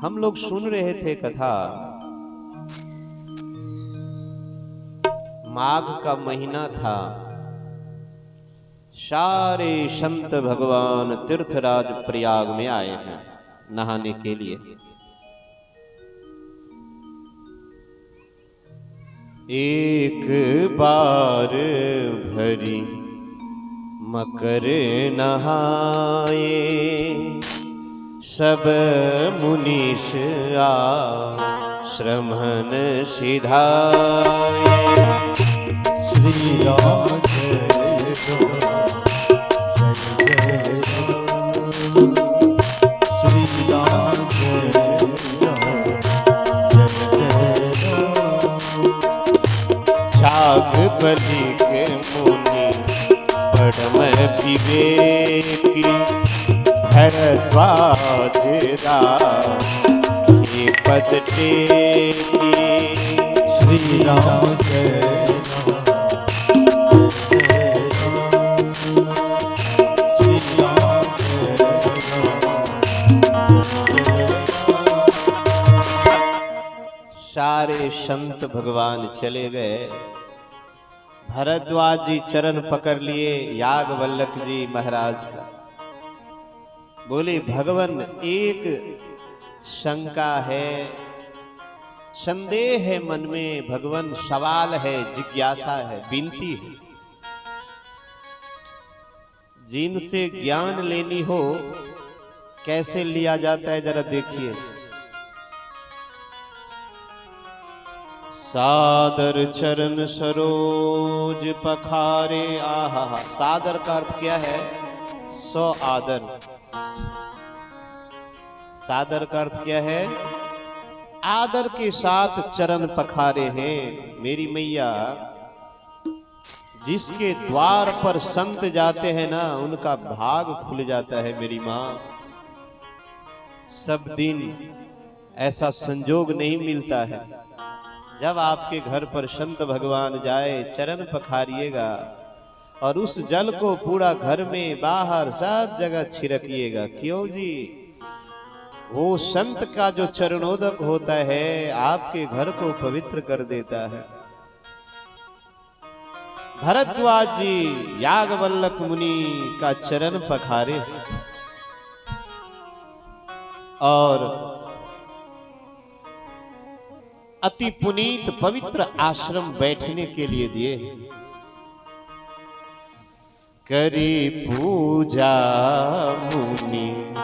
हम लोग सुन रहे थे कथा। माघ का महीना था। सारे संत भगवान तीर्थराज प्रयाग में आए हैं नहाने के लिए। एक बार भरी मकर नहाए, सब मुनीष आश्रमन सिधाए। श्री राम श्री राम छाग बलि के मुनि बड़ में विवेकी, भरद्वाज राखी पद टेकी। श्री राम सारे संत भगवान चले गए। भरद्वाज जी चरण पकड़ लिए याज्ञवल्क्य जी महाराज का। बोले भगवान, एक शंका है, संदेह है मन में भगवान, सवाल है, जिज्ञासा है, विनती है। जिनसे ज्ञान लेनी हो कैसे लिया जाता है जरा देखिए। सादर चरण सरोज पखारे। आहा, सादर का अर्थ क्या है? सो आदर। सादर का अर्थ क्या है? आदर के साथ चरण पखारे हैं मेरी मैया। जिसके द्वार पर संत जाते हैं ना, उनका भाग खुल जाता है मेरी माँ। सब दिन ऐसा संजोग नहीं मिलता है। जब आपके घर पर संत भगवान जाए, चरण पखारिएगा और उस जल को पूरा घर में बाहर सब जगह छिड़किएगा। क्यों जी? वो संत का जो चरणोदक होता है आपके घर को पवित्र कर देता है। भरद्वाज जी याज्ञवल्क्य मुनि का चरण पखारे और अति पुनीत पवित्र आश्रम बैठने के लिए दिए। करी पूजा मुनि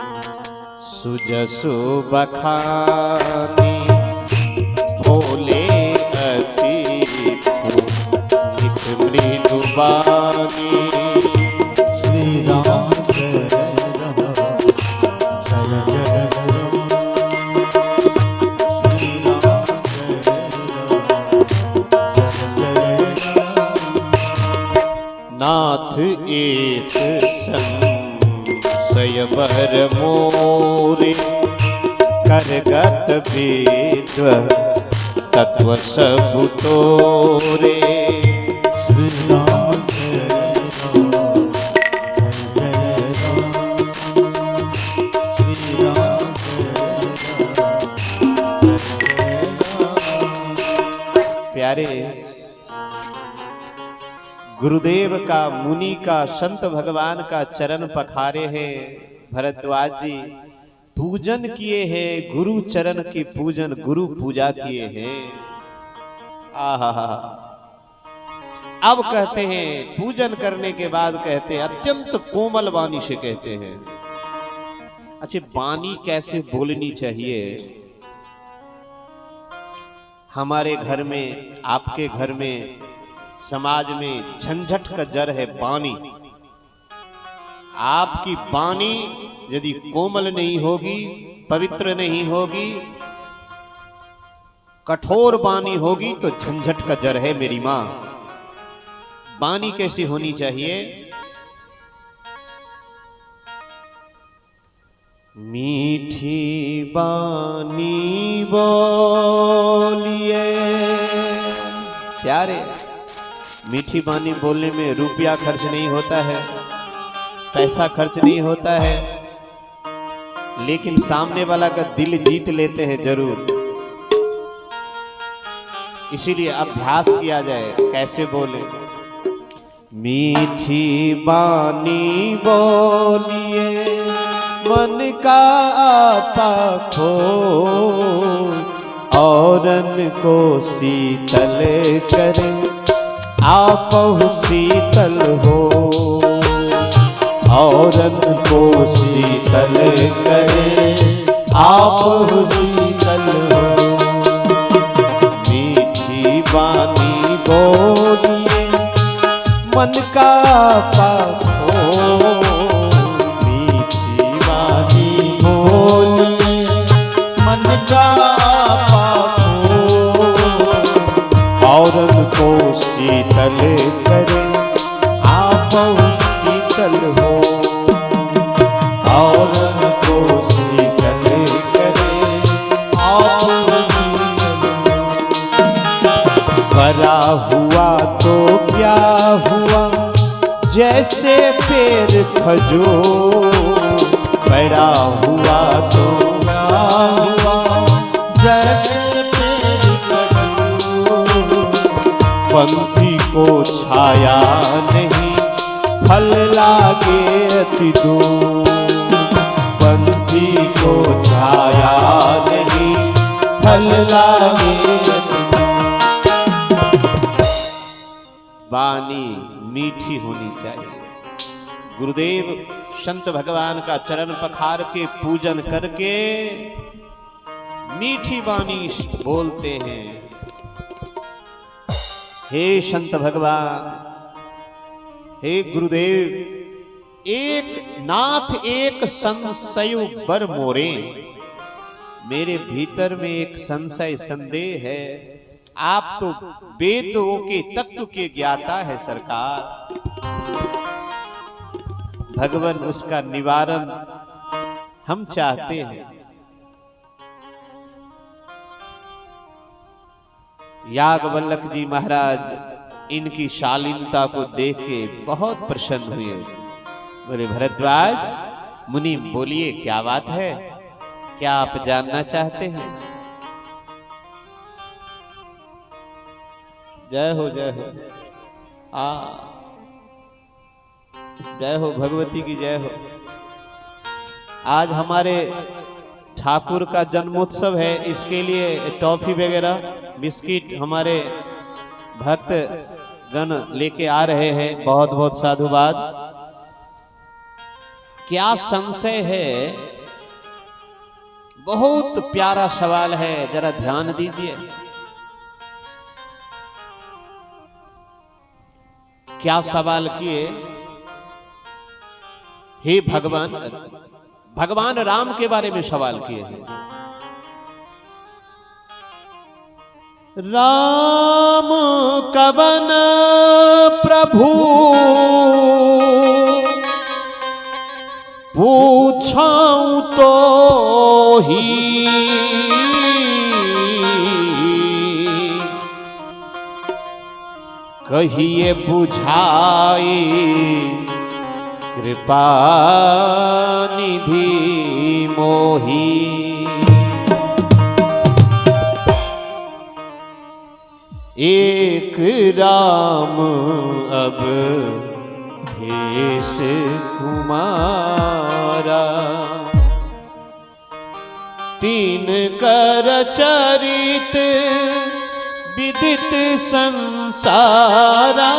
सुजसु बखानी, बोले अति मृदुबानी। श्री राम नाथ एक संशय मोरे, करगत वेद तत्व सब तोरे। श्री राम प्यारे, गुरुदेव का, मुनि का, संत भगवान का चरण पखारे हैं भरद्वाज जी। पूजन किए हैं, गुरु चरण की पूजन, गुरु पूजा किए हैं। आहा, अब कहते हैं पूजन करने के बाद कहते हैं अत्यंत कोमल वाणी से कहते हैं। अच्छा, वाणी कैसे बोलनी चाहिए? हमारे घर में, आपके घर में, समाज में झंझट का जड़ है वाणी। आपकी वाणी यदि कोमल नहीं होगी, पवित्र नहीं होगी, कठोर वाणी होगी तो झंझट का जड़ है मेरी मां। वाणी कैसी होनी चाहिए? मीठी वाणी बोलिए। प्यारे, मीठी वाणी बोलने में रुपया खर्च नहीं होता है, पैसा खर्च नहीं होता है, लेकिन सामने वाला का दिल जीत लेते हैं जरूर। इसीलिए अभ्यास किया जाए कैसे बोले। मीठी बानी बोलिए मन का आपा खोल, औरन को शीतल करे आपहु शीतल हो, औरन को शीतल करे आपहु शीतल हो। मीठी बानी बोलिए मन का पाखो, मीठी बानी बोलिए मन का पाखो, औरन को शीतल करे आपहु शीतल हो, औरन को शीतल करे आपहु शीतल हो। बड़ा हुआ तो क्या हुआ जैसे पेड़ खजूर, बड़ा हुआ तो क्या हुआ जैसे पेड़ खजूर, पंथी को छाया नहीं फल लागे अति दूर, पंथी को छाया नहीं फल लागे अति दूर। वाणी मीठी होनी चाहिए। गुरुदेव संत भगवान का चरण पखार के पूजन करके मीठी वाणी बोलते हैं। हे संत भगवान, हे गुरुदेव, एक नाथ एक संशय बर मोरे, मेरे भीतर में एक संशय संदेह है। आप तो वेदों के तत्व के ज्ञाता है सरकार, भगवान उसका निवारण हम चाहते हैं। याज्ञवल्क्य जी महाराज इनकी शालीनता को देख के बहुत प्रसन्न हुए। बोले भरद्वाज मुनि बोलिए क्या बात है, क्या आप जानना चाहते हैं? जय हो जय हो, जय हो भगवती की जय हो। आज हमारे ठाकुर का जन्मोत्सव है, इसके लिए टॉफी वगैरह बिस्किट हमारे भक्त गण लेके आ रहे हैं। बहुत बहुत साधुवाद। क्या संशय है? बहुत प्यारा सवाल है, जरा ध्यान दीजिए। क्या सवाल किए? हे भगवान, भगवान राम के बारे में सवाल किए हैं। राम कवन प्रभु पूछाऊं तो ही, कहिए बुझाई कृपा निधि मोही। एक राम अब भेष कुमारा, तीन कर चरित विदित संसारा।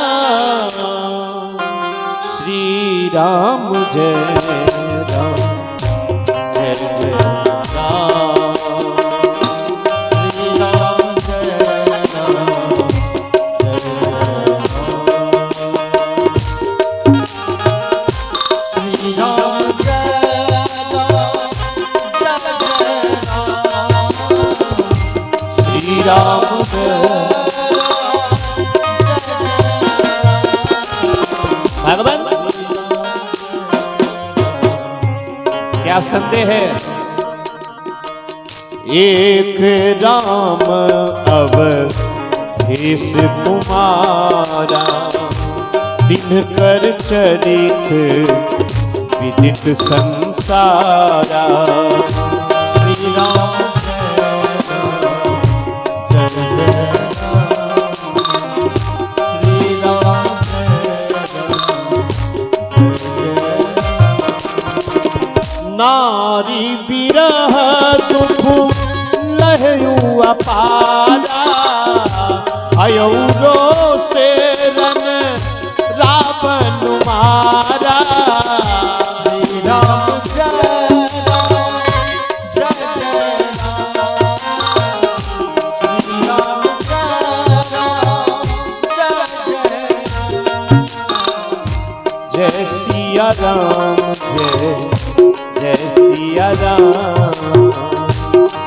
श्री राम जय राम जय जय राम, श्री राम जय राम जय जय राम, श्री राम जय राम जय जय राम, श्री राम भगवान। क्या संदेह है? एक राम अब भेष कुमारा, दिन कर चरित विदित संसारा। पुकारा। श्री राम जय राम, श्री राम नारी बिरह दुख लहयू अपारा, हयौरो से रन रावण मारा। श्री राम जय जय राम, श्री राम जय जय सिया राम, जय सिया राम,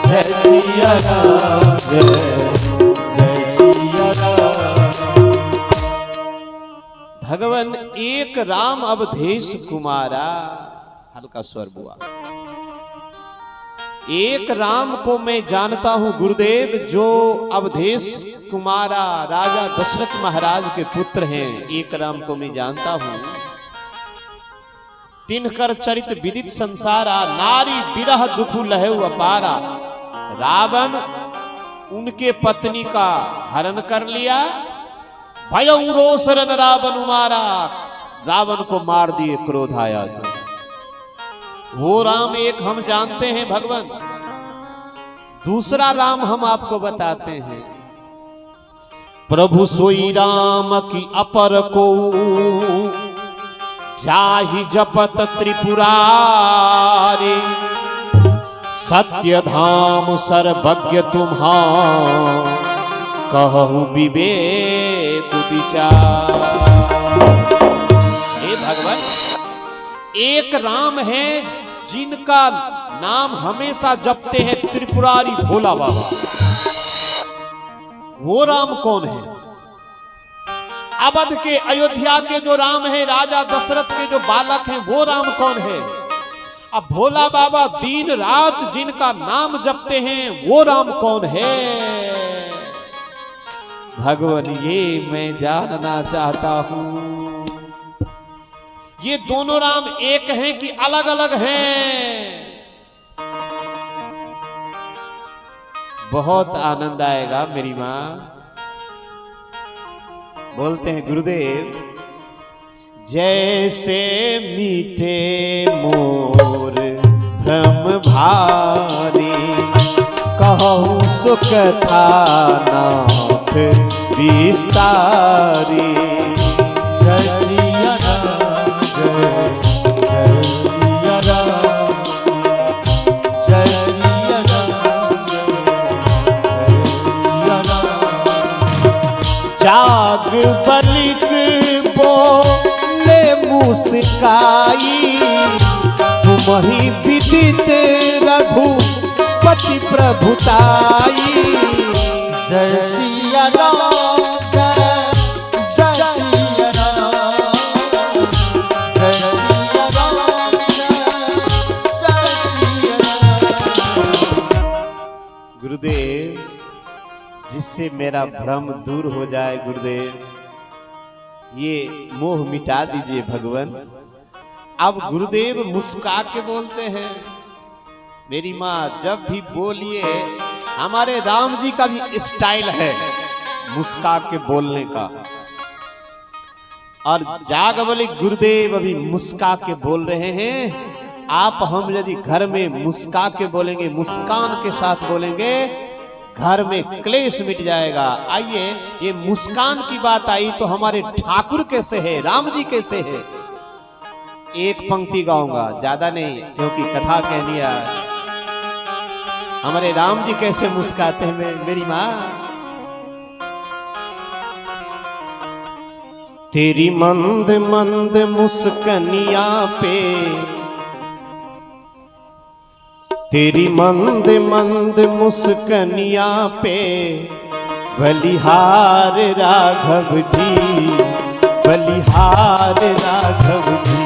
जय सिया राम, जय सिया राम। भगवान एक राम अवधेश कुमारा। हल्का स्वर बुआ। एक राम को मैं जानता हूं गुरुदेव, जो अवधेश कुमारा राजा दशरथ महाराज के पुत्र हैं। एक राम को मैं जानता हूं। तिनकर चरित विदित संसारा, नारी बिरह दुखु लहु अपारा। रावण उनके पत्नी का हरण कर लिया, भयउ रोष रन रावण मारा। रावण को मार दिए क्रोध आया तो। वो राम एक हम जानते हैं भगवान। दूसरा राम हम आपको बताते हैं। प्रभु सोई राम की अपर को जाहि जपत त्रिपुरारी, सत्य धाम सर्वज्ञ तुम्हां कहूं विवेक विचार। हे भगवान, एक राम है जिनका नाम हमेशा जपते हैं त्रिपुरारी भोला बाबा। वो राम कौन है? अवध के अयोध्या के जो राम है, राजा दशरथ के जो बालक हैं, वो राम कौन है? अब भोला बाबा दिन रात जिनका नाम जपते हैं, वो राम कौन है? भगवान ये मैं जानना चाहता हूं। ये दोनों राम एक हैं कि अलग अलग हैं? बहुत आनंद आएगा मेरी मां। बोलते हैं गुरुदेव, जैसे मीठे मोर भ्रम भारी, कहूं सुख था नाथ विस्तारी। जय सिया राम, जय सिया राम, जय सिया राम, जय सिया राम। जाग बलिक बोले मुस्काई, तुमहि विदित रघुपति प्रभुताई। जय सिया राम, जय सिया राम, जय सिया राम, जय सिया राम। गुरुदेव, जिससे मेरा भ्रम दूर हो जाए गुरुदेव, ये मोह मिटा दीजिए भगवान। अब गुरुदेव मुस्का के बोलते हैं। मेरी माँ जब भी बोलिए, हमारे राम जी का भी स्टाइल है मुस्का के बोलने का। और जाग बोले गुरुदेव अभी मुस्का के बोल रहे हैं। आप हम यदि घर में मुस्का के बोलेंगे, मुस्कान के साथ बोलेंगे, घर में क्लेश मिट जाएगा। आइए, ये मुस्कान की बात आई तो हमारे ठाकुर कैसे है, राम जी कैसे है। एक पंक्ति गाऊंगा, ज्यादा नहीं, क्योंकि कथा कह दिया। हमारे राम जी कैसे मुस्काते हैं मेरी माँ। तेरी मंद मंद मुस्कनिया पे, तेरी मंद मंद मुस्कनिया पे, बलिहार राघव जी, बलिहार राघव जी।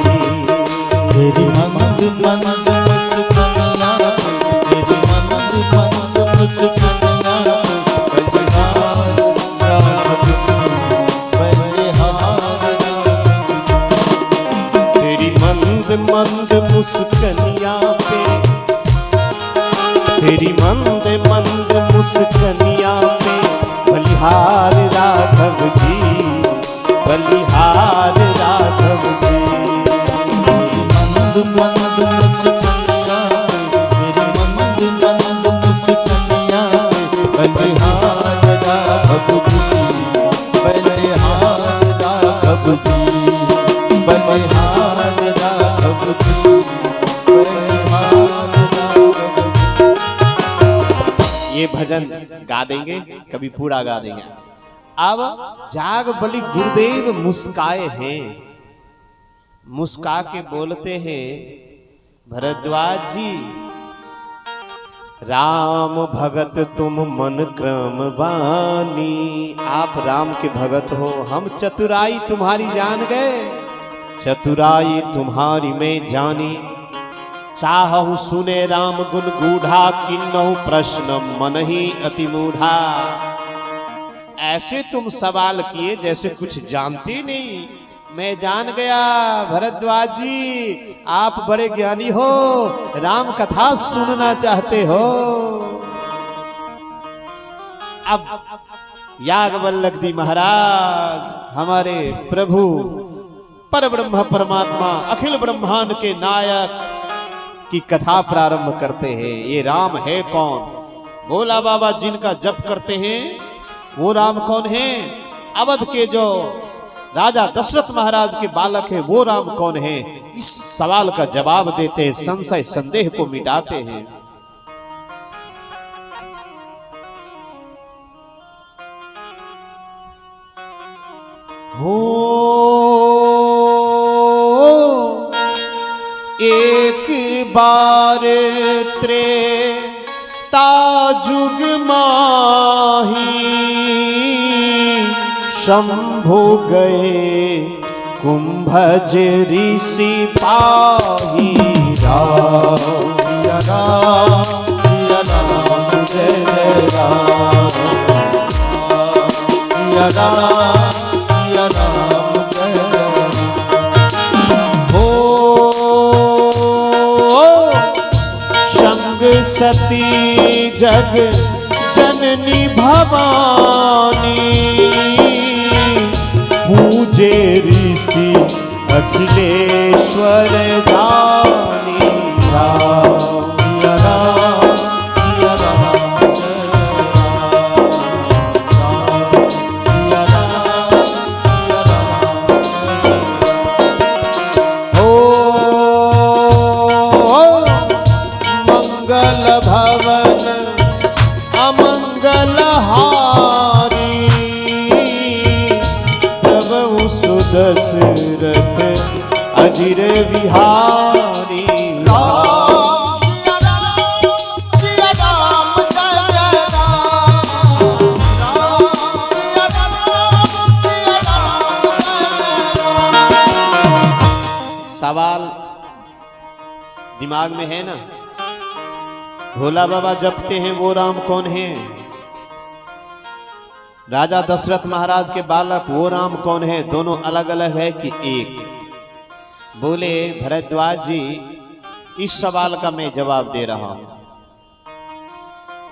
तेरी मंद मंद मुस्कनिया पे, तेरी मंद मंद मुस्कनिया पे, बलिहार राघव जी, बलिहार राघव जी। तेरी मंद मंद मुस्कनिया मंद मुस्कनिया पे बलिहार राघव जी, बलिहार राघव जी। मंद मंद मुस्कनिया, मेरे मंद मंद मुस्कनिया, बलिहार राघव जी, बलिहार राघव जी, बलिहार राघव जी, बलिहार राघव जी। ये भजन गा देंगे, कभी पूरा गा देंगे। अब जाग बलि गुरुदेव मुस्काए हैं, मुस्का के बोलते हैं, भरद्वाज जी राम भगत तुम मन क्रम बानी। आप राम के भगत हो, हम चतुराई तुम्हारी जान गए, चतुराई तुम्हारी में जानी। चाहु सुने राम गुण गूढ़ा, किन्नहु प्रश्न मन ही अति मूढ़ा। ऐसे तुम सवाल किए जैसे कुछ जानते नहीं। मैं जान गया भरद्वाज जी, आप बड़े ज्ञानी हो, राम कथा सुनना चाहते हो। अब याज्ञवल्क्य जी महाराज हमारे प्रभु परब्रह्म परमात्मा अखिल ब्रह्मांड के नायक की कथा प्रारंभ करते हैं। ये राम है कौन? भोला बाबा जिनका जप करते हैं वो राम कौन है? अवध के जो राजा दशरथ महाराज के बालक है वो राम कौन है? इस सवाल का जवाब देते हैं, संशय संदेह को मिटाते हैं। हो एक बार त्रेता जुग माही, शंभु गए कुंभज ऋषि भाही। राम सिया राम, सिया राम जय जय राम, सिया राम, सिया राम जय राम। ओ शंग सती जग जननी भवानी, पूजे ऋषि अखिलेश्वर दानी। राम सिया राम, सिया राम जय राम, राम सिया राम, सिया राम जय राम। ओ मंगल भवन अमंगल हारी, प्रभु सुदशरथ अजिर बिहारी। राम सिया राम, सिया राम जय जय राम, राम सिया राम, सिया राम जय राम। सवाल दिमाग में है ना? भोला बाबा जपते हैं वो राम कौन है? राजा दशरथ महाराज के बालक वो राम कौन है? दोनों अलग अलग है कि एक? बोले भरद्वाज जी, इस सवाल का मैं जवाब दे रहा हूं।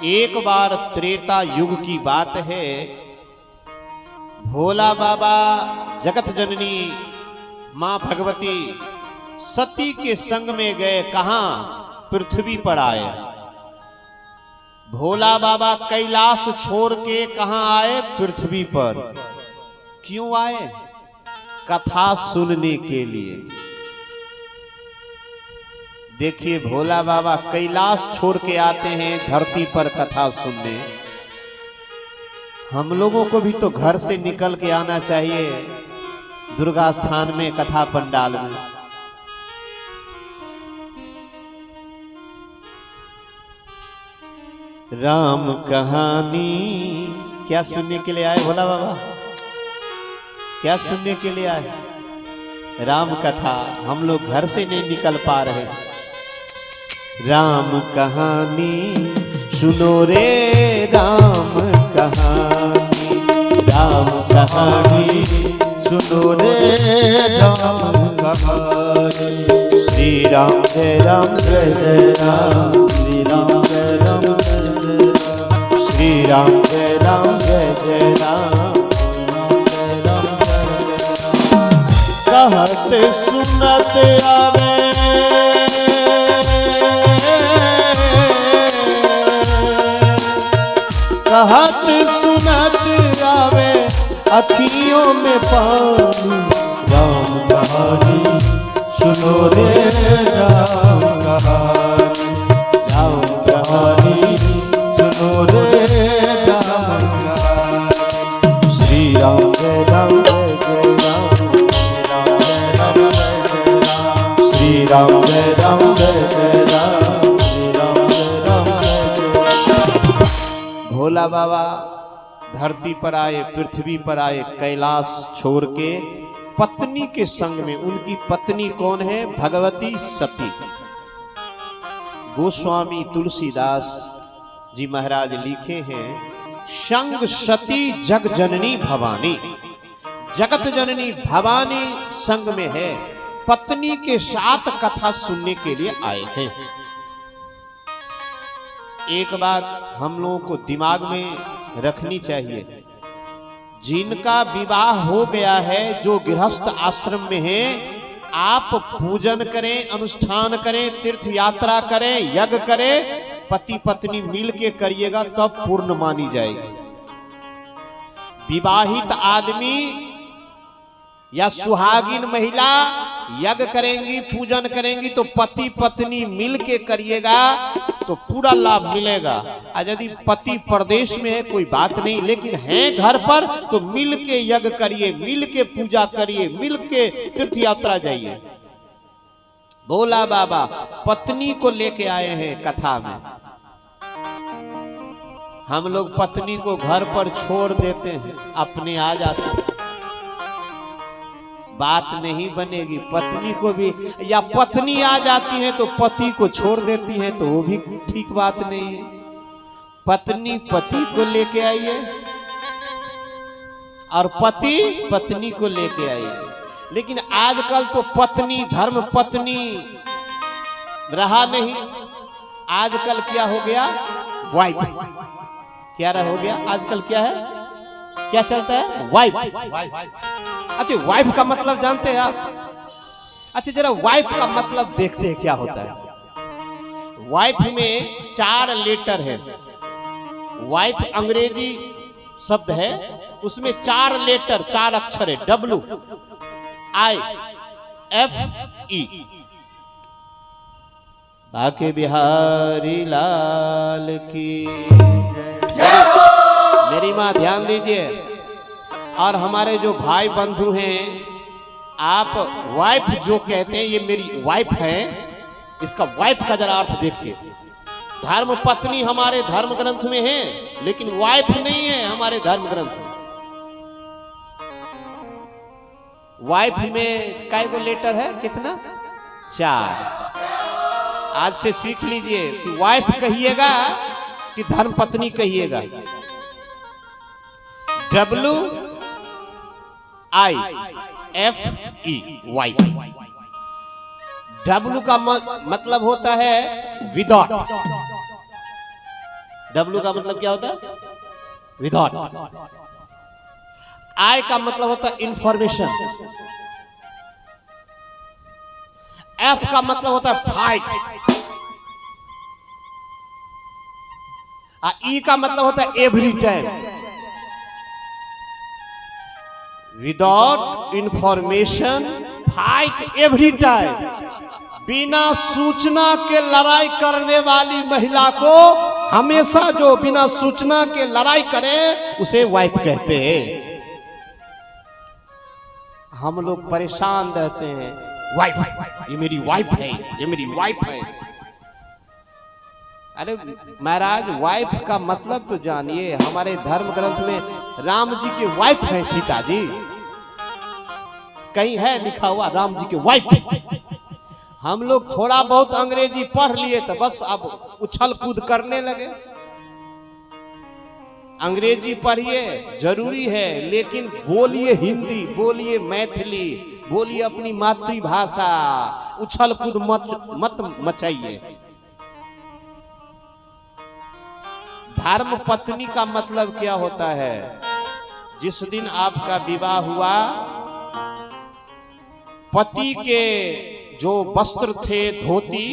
एक बार त्रेता युग की बात है, भोला बाबा जगत जननी मां भगवती सती के संग में गए। कहां? पृथ्वी पर आए। भोला बाबा कैलाश छोड़ के कहां आए? पृथ्वी पर। क्यों आए? कथा सुनने के लिए। देखिए भोला बाबा कैलाश छोड़ के आते हैं धरती पर कथा सुनने। हम लोगों को भी तो घर से निकल के आना चाहिए दुर्गा स्थान में, कथा पंडाल में। राम कहानी क्या सुनने के लिए आए भोला बाबा? क्या सुनने के लिए आए? राम कथा। हम लोग घर से नहीं निकल पा रहे। राम कहानी सुनो रे, राम कहानी, राम कहानी सुनो रे राम कहानी। श्री राम है राम जय जय राम, श्री राम है राम जय जय राम जय राम जय जय राम। कहते सुनत आवे कहत सुनत आवे अखियों में पानी। राम कहानी सुनो रे राम कहानी, राम कहानी सुनो रे राम कहानी। श्री राम जय राम जय जय राम, श्री राम जय राम जय जय राम, श्री राम जय राम जय जय राम। भोला बाबा धरती पर आए, पृथ्वी पर आए, कैलाश छोड़ के पत्नी के संग में। उनकी पत्नी कौन है? भगवती सती। गोस्वामी तुलसीदास जी महाराज लिखे हैं, संग सती जग जननी भवानी। जगत जननी भवानी संग में है, पत्नी के साथ कथा सुनने के लिए आए हैं। एक बात हम लोगों को दिमाग में रखनी चाहिए, जिनका विवाह हो गया है, जो गृहस्थ आश्रम में है, आप पूजन करें, अनुष्ठान करें, तीर्थ यात्रा करें, यज्ञ करें, पति पत्नी मिल के करिएगा तब पूर्ण मानी जाएगी। विवाहित आदमी या सुहागिन महिला यज्ञ करेंगी, पूजन करेंगी तो पति पत्नी मिल के करिएगा तो पूरा लाभ मिलेगा। और यदि पति प्रदेश में है कोई बात नहीं, लेकिन है घर पर तो मिल के यज्ञ करिए, मिल के पूजा करिए, मिल के तीर्थ यात्रा जाइए। भोला बाबा पत्नी को लेके आए हैं कथा में। हम लोग पत्नी को घर पर छोड़ देते हैं, अपने आ जाते हैं, बात नहीं बनेगी। पत्नी को भी, या पत्नी आ जाती है तो पति को छोड़ देती है तो वो भी ठीक बात नहीं है। पत्नी पति को लेके आई है और पति पत्नी को लेके आई है। लेकिन आजकल तो पत्नी धर्म पत्नी रहा नहीं। आजकल क्या हो गया? वाइफ। क्या रहा हो गया आजकल? क्या है, क्या चलता है? वाइफ। अच्छा, वाइफ का मतलब जानते हैं आप? अच्छा, जरा वाइफ का मतलब देखते हैं क्या होता है। वाइफ में 4 लेटर है। वाइफ अंग्रेजी शब्द है, उसमें 4 लेटर, 4 अक्षर है। WIFE। बाके बिहारी लाल की मेरी माँ ध्यान दीजिए। और हमारे जो भाई बंधु हैं, आप वाइफ जो कहते हैं ये मेरी वाइफ है, इसका वाइफ का जरा अर्थ देखिए। धर्म पत्नी हमारे धर्म ग्रंथ में है, लेकिन वाइफ नहीं है हमारे धर्म ग्रंथ में। वाइफ में कै गो लेटर है? कितना? 4। आज से सीख लीजिए कि वाइफ कहिएगा कि धर्म पत्नी कहिएगा। WIFE wife. W का मतलब होता है विदाउट। W का मतलब क्या होता है? विदाउट। I का मतलब होता है इंफॉर्मेशन। F का मतलब होता है फाइट। E का मतलब होता है every time. Without information, fight every time. बिना सूचना के लड़ाई करने वाली महिला को हमेशा, जो बिना सूचना के लड़ाई करे उसे वाइफ कहते हैं। हम लोग परेशान रहते हैं, वाइफ, ये मेरी वाइफ है, ये मेरी वाइफ है। अरे महाराज, वाइफ का मतलब तो जानिए। हमारे धर्म ग्रंथ में राम जी के वाइफ है सीता जी, कहीं है लिखा हुआ राम जी के वाइफ। हम लोग थोड़ा बहुत अंग्रेजी पढ़ लिए तो बस अब उछल कूद करने लगे। अंग्रेजी पढ़िए जरूरी है, लेकिन बोलिए हिंदी, बोलिए मैथिली, बोलिए अपनी मातृभाषा। उछल कूद मत मचाइए। धर्म पत्नी का मतलब क्या होता है? जिस दिन आपका विवाह हुआ, पति के जो वस्त्र थे धोती,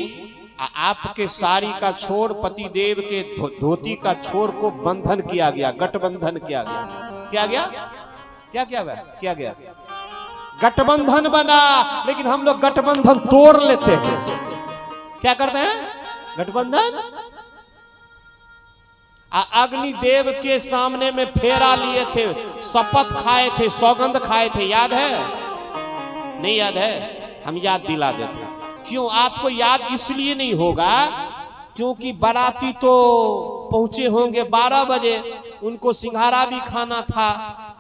आपके साड़ी का छोड़ पति देव के धोती का छोड़ को बंधन किया गया, गठबंधन किया गया। क्या गया? क्या क्या हुआ? क्या गया? गठबंधन बना। लेकिन हम लोग गठबंधन तोड़ लेते हैं। क्या करते हैं? गठबंधन। अग्निदेव के सामने में फेरा लिए थे, शपथ खाए थे, सौगंध खाए थे, याद है? नहीं याद है? हम याद दिला देते हैं। क्यों आपको याद इसलिए नहीं होगा क्योंकि बाराती तो पहुंचे होंगे 12 बजे, उनको सिंघाड़ा भी खाना था,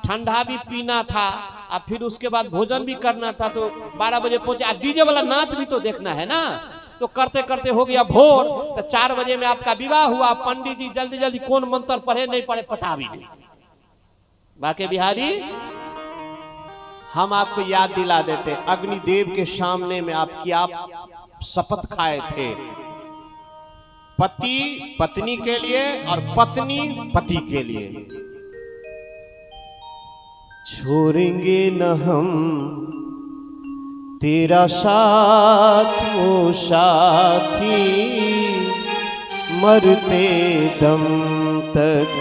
ठंडा भी पीना था, और फिर उसके बाद भोजन भी करना था, तो 12 बजे पहुंचे। डीजे वाला नाच भी तो देखना है ना, तो करते करते हो गया भोर। तो 4 बजे में आपका विवाह हुआ। पंडित जी जल्दी जल्दी कौन मंत्र पढ़े नहीं पढ़े पता भी नहीं। बाके बिहारी, हम आपको याद दिला देते, अग्निदेव के सामने में आप शपथ खाए थे, पति पत्नी के लिए और पत्नी पति के लिए। छोड़ेंगे न हम तेरा साथ ओ साथी, मरते दम तक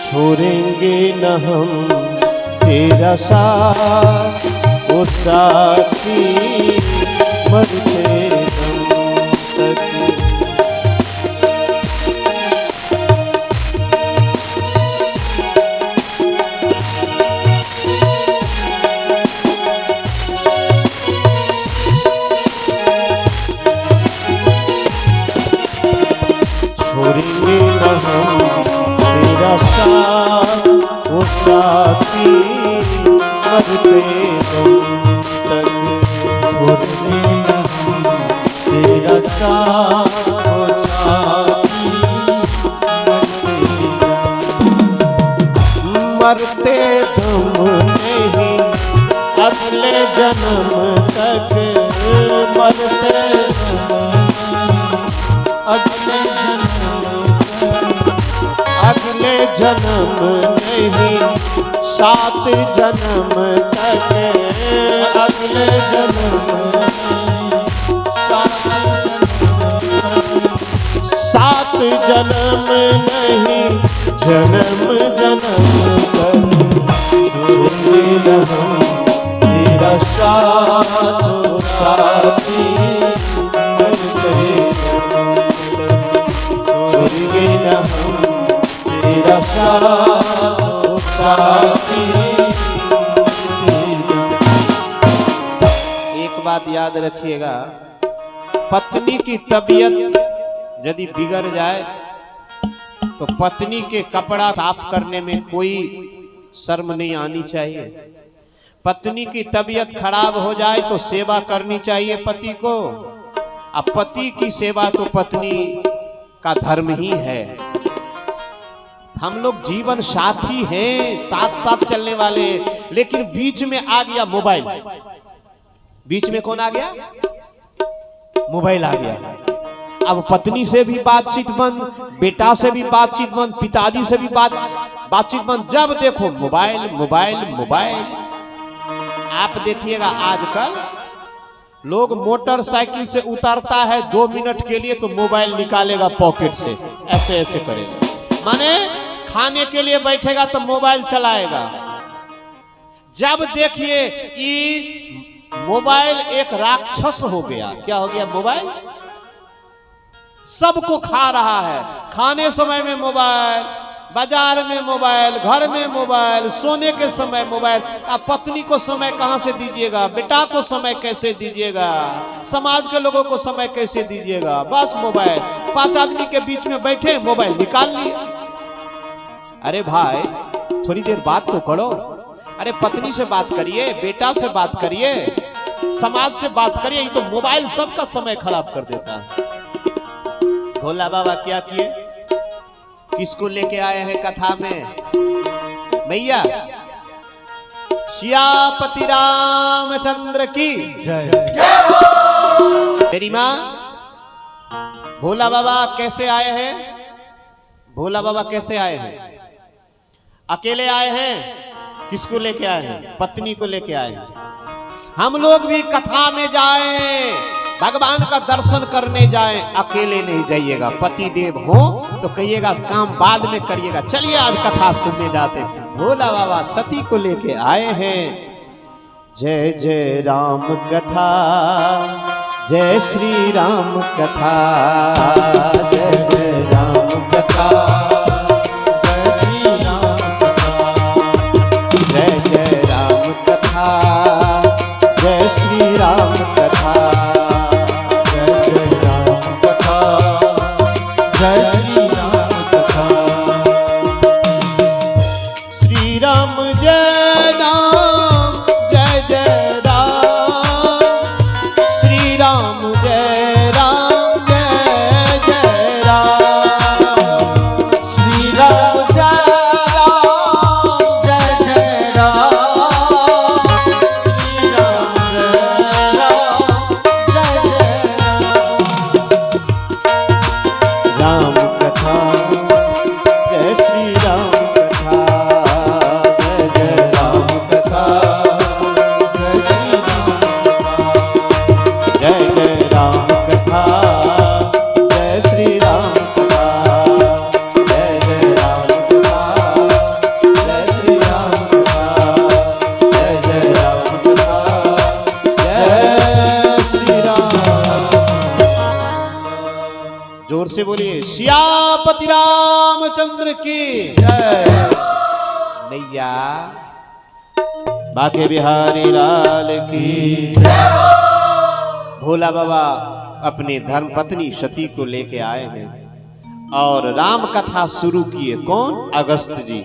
छोड़ेंगे न हम तेरा साथ ओ साथी, मरते दम तक। छोड़ेंगे न हम तेरा साथ ओ साथी, मरते दम तक छोड़ेंगे न हम तेरा साथ ओ साथी, मरते दम नहीं अगले जन्म तक, मरते अगले जन्म नहीं 7 जन्म तक, अगले जन्म 7 जन्म नहीं जन्म जन्म तक छोड़ेंगे न हम तेरा साथ ओ साथी, छोड़ेंगे न हम तेरा साथ ओ साथी। एक बात याद रखिएगा, पत्नी की तबीयत यदि बिगड़ जाए तो पत्नी के कपड़ा साफ करने में कोई शर्म नहीं आनी चाहिए। पत्नी की तबीयत खराब हो जाए तो सेवा करनी चाहिए पति को। अब पति की सेवा तो पत्नी का धर्म ही है। हम लोग जीवन साथी हैं, साथ साथ चलने वाले, लेकिन बीच में आ गया मोबाइल। बीच में कौन आ गया? मोबाइल आ गया। अब पत्नी से भी बातचीत बंद, बेटा से भी बातचीत बंद, पिताजी से भी बातचीत बंद। जब देखो मोबाइल मोबाइल मोबाइल। आप देखिएगा आजकल लोग मोटरसाइकिल से उतरता है 2 मिनट के लिए तो मोबाइल निकालेगा पॉकेट से, ऐसे ऐसे करेगा। माने खाने के लिए बैठेगा तो मोबाइल चलाएगा। जब देखिए ये मोबाइल एक राक्षस हो गया। क्या हो गया? मोबाइल सबको खा रहा है। खाने समय में मोबाइल, बाजार में मोबाइल, घर में मोबाइल, सोने के समय मोबाइल। अब पत्नी को समय कहां से दीजिएगा? बेटा को समय कैसे दीजिएगा? समाज के लोगों को समय कैसे दीजिएगा? बस मोबाइल। 5 आदमी के बीच में बैठे, मोबाइल निकाल लिए। अरे भाई थोड़ी देर बात तो करो। अरे पत्नी से बात करिए, बेटा से बात करिए, समाज से बात करिए। ये तो मोबाइल सबका समय खराब कर देता है। भोला बाबा क्या किए? किसको लेके आए हैं कथा में? मैया सियापति रामचंद्र की जय। तेरी माँ भोला बाबा कैसे आए हैं? भोला बाबा कैसे आए हैं? अकेले आए हैं? किसको लेके आए हैं? पत्नी को लेके आए हैं। हम लोग भी कथा में जाएं, भगवान का दर्शन करने जाएं, अकेले नहीं जाइएगा। पति देव हो तो कहिएगा काम बाद में करिएगा। चलिए आज कथा सुनने जाते। भोला बाबा सती को लेके आए हैं। जय जय राम कथा, जय श्री राम कथा, जय जय राम कथा, जय श्री राम कथा, जय जय राम कथा, जय श्री राम कथा, जय जय राम कथा, जय श्री राम कथा। श्री राम जय राम, जय जय राम, श्री राम जय राम, जय जय राम, श्री राम जय राम, जय जय राम, श्री राम जय राम, जय जय राम। राम कथा, जय श्री राम कथा, जय जय राम कथा, जय श्री राम कथा, जय जय राम कथा, जय श्री राम कथा, जय जय राम कथा, जय श्री राम कथा, जय जय राम कथा, जय श्री राम। जोर से बोलिए सियापति रामचंद्र की जय। नैया बाके बिहारी लाल की। भोला बाबा अपने धर्म पत्नी सती को लेके आए हैं और राम कथा शुरू किए। कौन? अगस्त जी।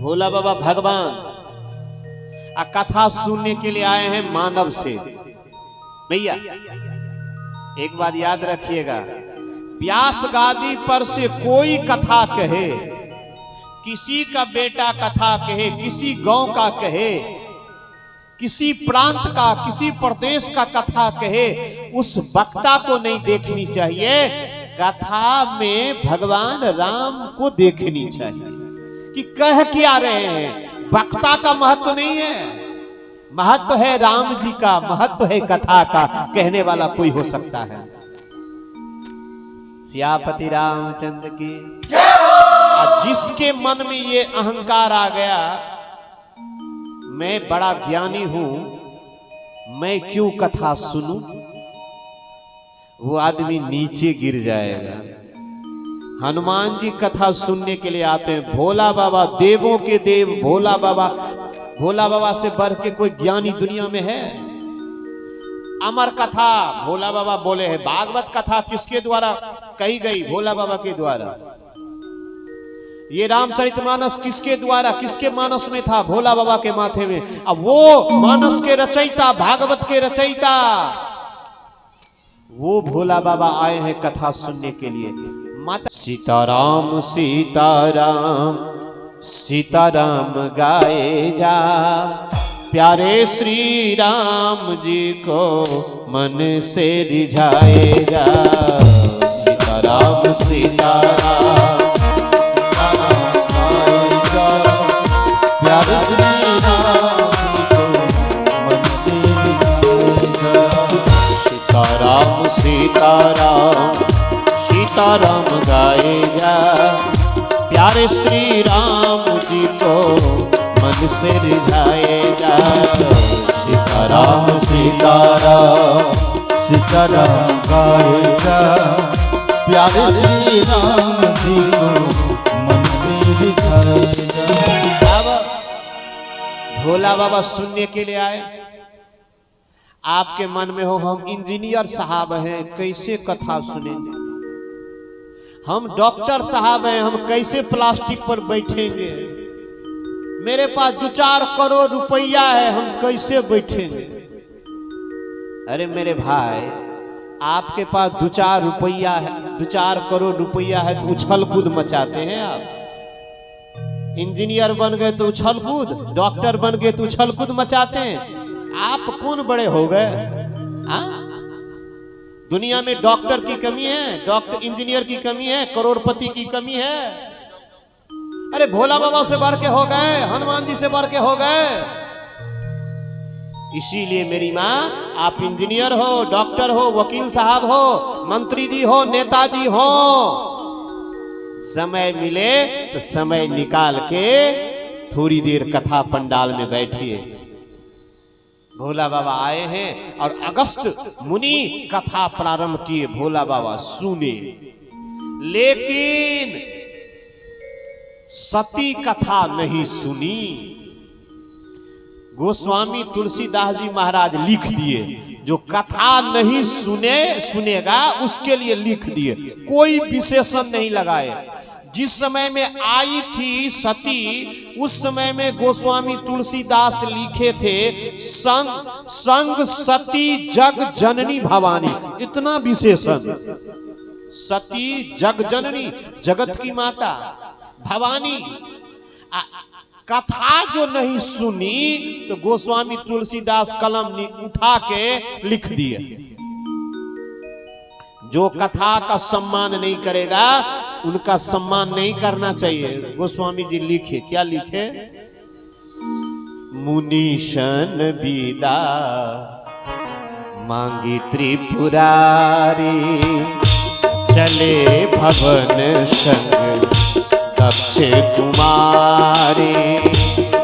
भोला बाबा भगवान कथा सुनने के लिए आए हैं मानव से। भैया एक बात याद रखिएगा, व्यास गादी पर से कोई कथा कहे, किसी का बेटा कथा कहे, किसी गांव का कहे, किसी प्रांत का, किसी प्रदेश का कथा कहे, उस वक्ता को नहीं देखनी चाहिए। कथा में भगवान राम को देखनी चाहिए कि कह क्या रहे हैं। वक्ता का महत्व नहीं है, महत्व है राम जी का, महत्व है कथा का। कहने वाला कोई हो सकता है। सियापति रामचंद्र की। जिसके मन में ये अहंकार आ गया, मैं बड़ा ज्ञानी हूं, मैं क्यों कथा सुनूं, वो आदमी नीचे गिर जाएगा। हनुमान जी कथा सुनने के लिए आते हैं। भोला बाबा देवों के देव, भोला बाबा से बढ़ के कोई ज्ञानी दुनिया में है? अमर कथा भोला बाबा बोले हैं। भागवत कथा किसके द्वारा कही गई? भोला बाबा के द्वारा। ये रामचरितमानस किसके द्वारा, किसके मानस में था? भोला बाबा के माथे में। अब वो मानस के रचयिता, भागवत के रचयिता, वो भोला बाबा आए हैं कथा सुनने के लिए। माता सीताराम सीताराम सीताराम गाए जा, प्यारे श्री राम जी को मन से रिझाए जा। सीताराम सीताराम प्यारे श्री राम को मन से रिझाए जा। सीताराम सीताराम सीताराम गाए जा, प्यारे श्री राम जी को मन से रिझाए जा। सीताराम सीताराम सीताराम गाए जा, प्यारे श्री राम जी को मन से रिझाए जा। भोला बाबा सुनने के लिए आए। आपके मन में हो हम इंजीनियर साहब हैं, कैसे कथा सुनेंगे? हम डॉक्टर साहब हैं, हम कैसे प्लास्टिक पर बैठेंगे? मेरे पास 2-4 करोड़ रुपया है, हम कैसे बैठेंगे? अरे मेरे भाई, आपके पास 2-4 रुपया है, 2-4 करोड़ रुपया है तो उछल कूद मचाते हैं आप। इंजीनियर बन गए तो उछल कूद, डॉक्टर बन गए तो उछल कूद मचाते हैं। आप कौन बड़े हो गए? दुनिया में डॉक्टर की कमी है, डॉक्टर इंजीनियर की कमी है, करोड़पति की कमी है? बोले भोला बाबा से बढ़ के हो गए, हनुमान जी से बढ़ के हो गए। इसीलिए मेरी माँ, आप इंजीनियर हो, डॉक्टर हो, वकील साहब हो, मंत्री जी हो, नेताजी हो, समय मिले तो समय निकाल के थोड़ी देर कथा पंडाल में बैठिए। भोला बाबा आए हैं और अगस्त मुनि कथा प्रारंभ किए, भोला बाबा सुने। लेकिन सती कथा नहीं सुनी। गोस्वामी तुलसीदास जी महाराज लिख दिए, जो कथा नहीं सुनेगा उसके लिए लिख दिए, कोई विशेषण नहीं लगाए। जिस समय में आई थी सती, उस समय में गोस्वामी तुलसीदास लिखे थे संग सती जग जननी भवानी, इतना विशेषण। सती जग जननी, जगत की माता भवानी। कथा जो नहीं सुनी तो गोस्वामी तुलसीदास कलम उठा के लिख दिए। जो कथा का सम्मान नहीं करेगा उनका सम्मान नहीं करना चाहिए। गोस्वामी जी लिखे, क्या लिखे? मुनीशन विदा मांगी त्रिपुरारी, चले भवन संग दक्ष कुमारी।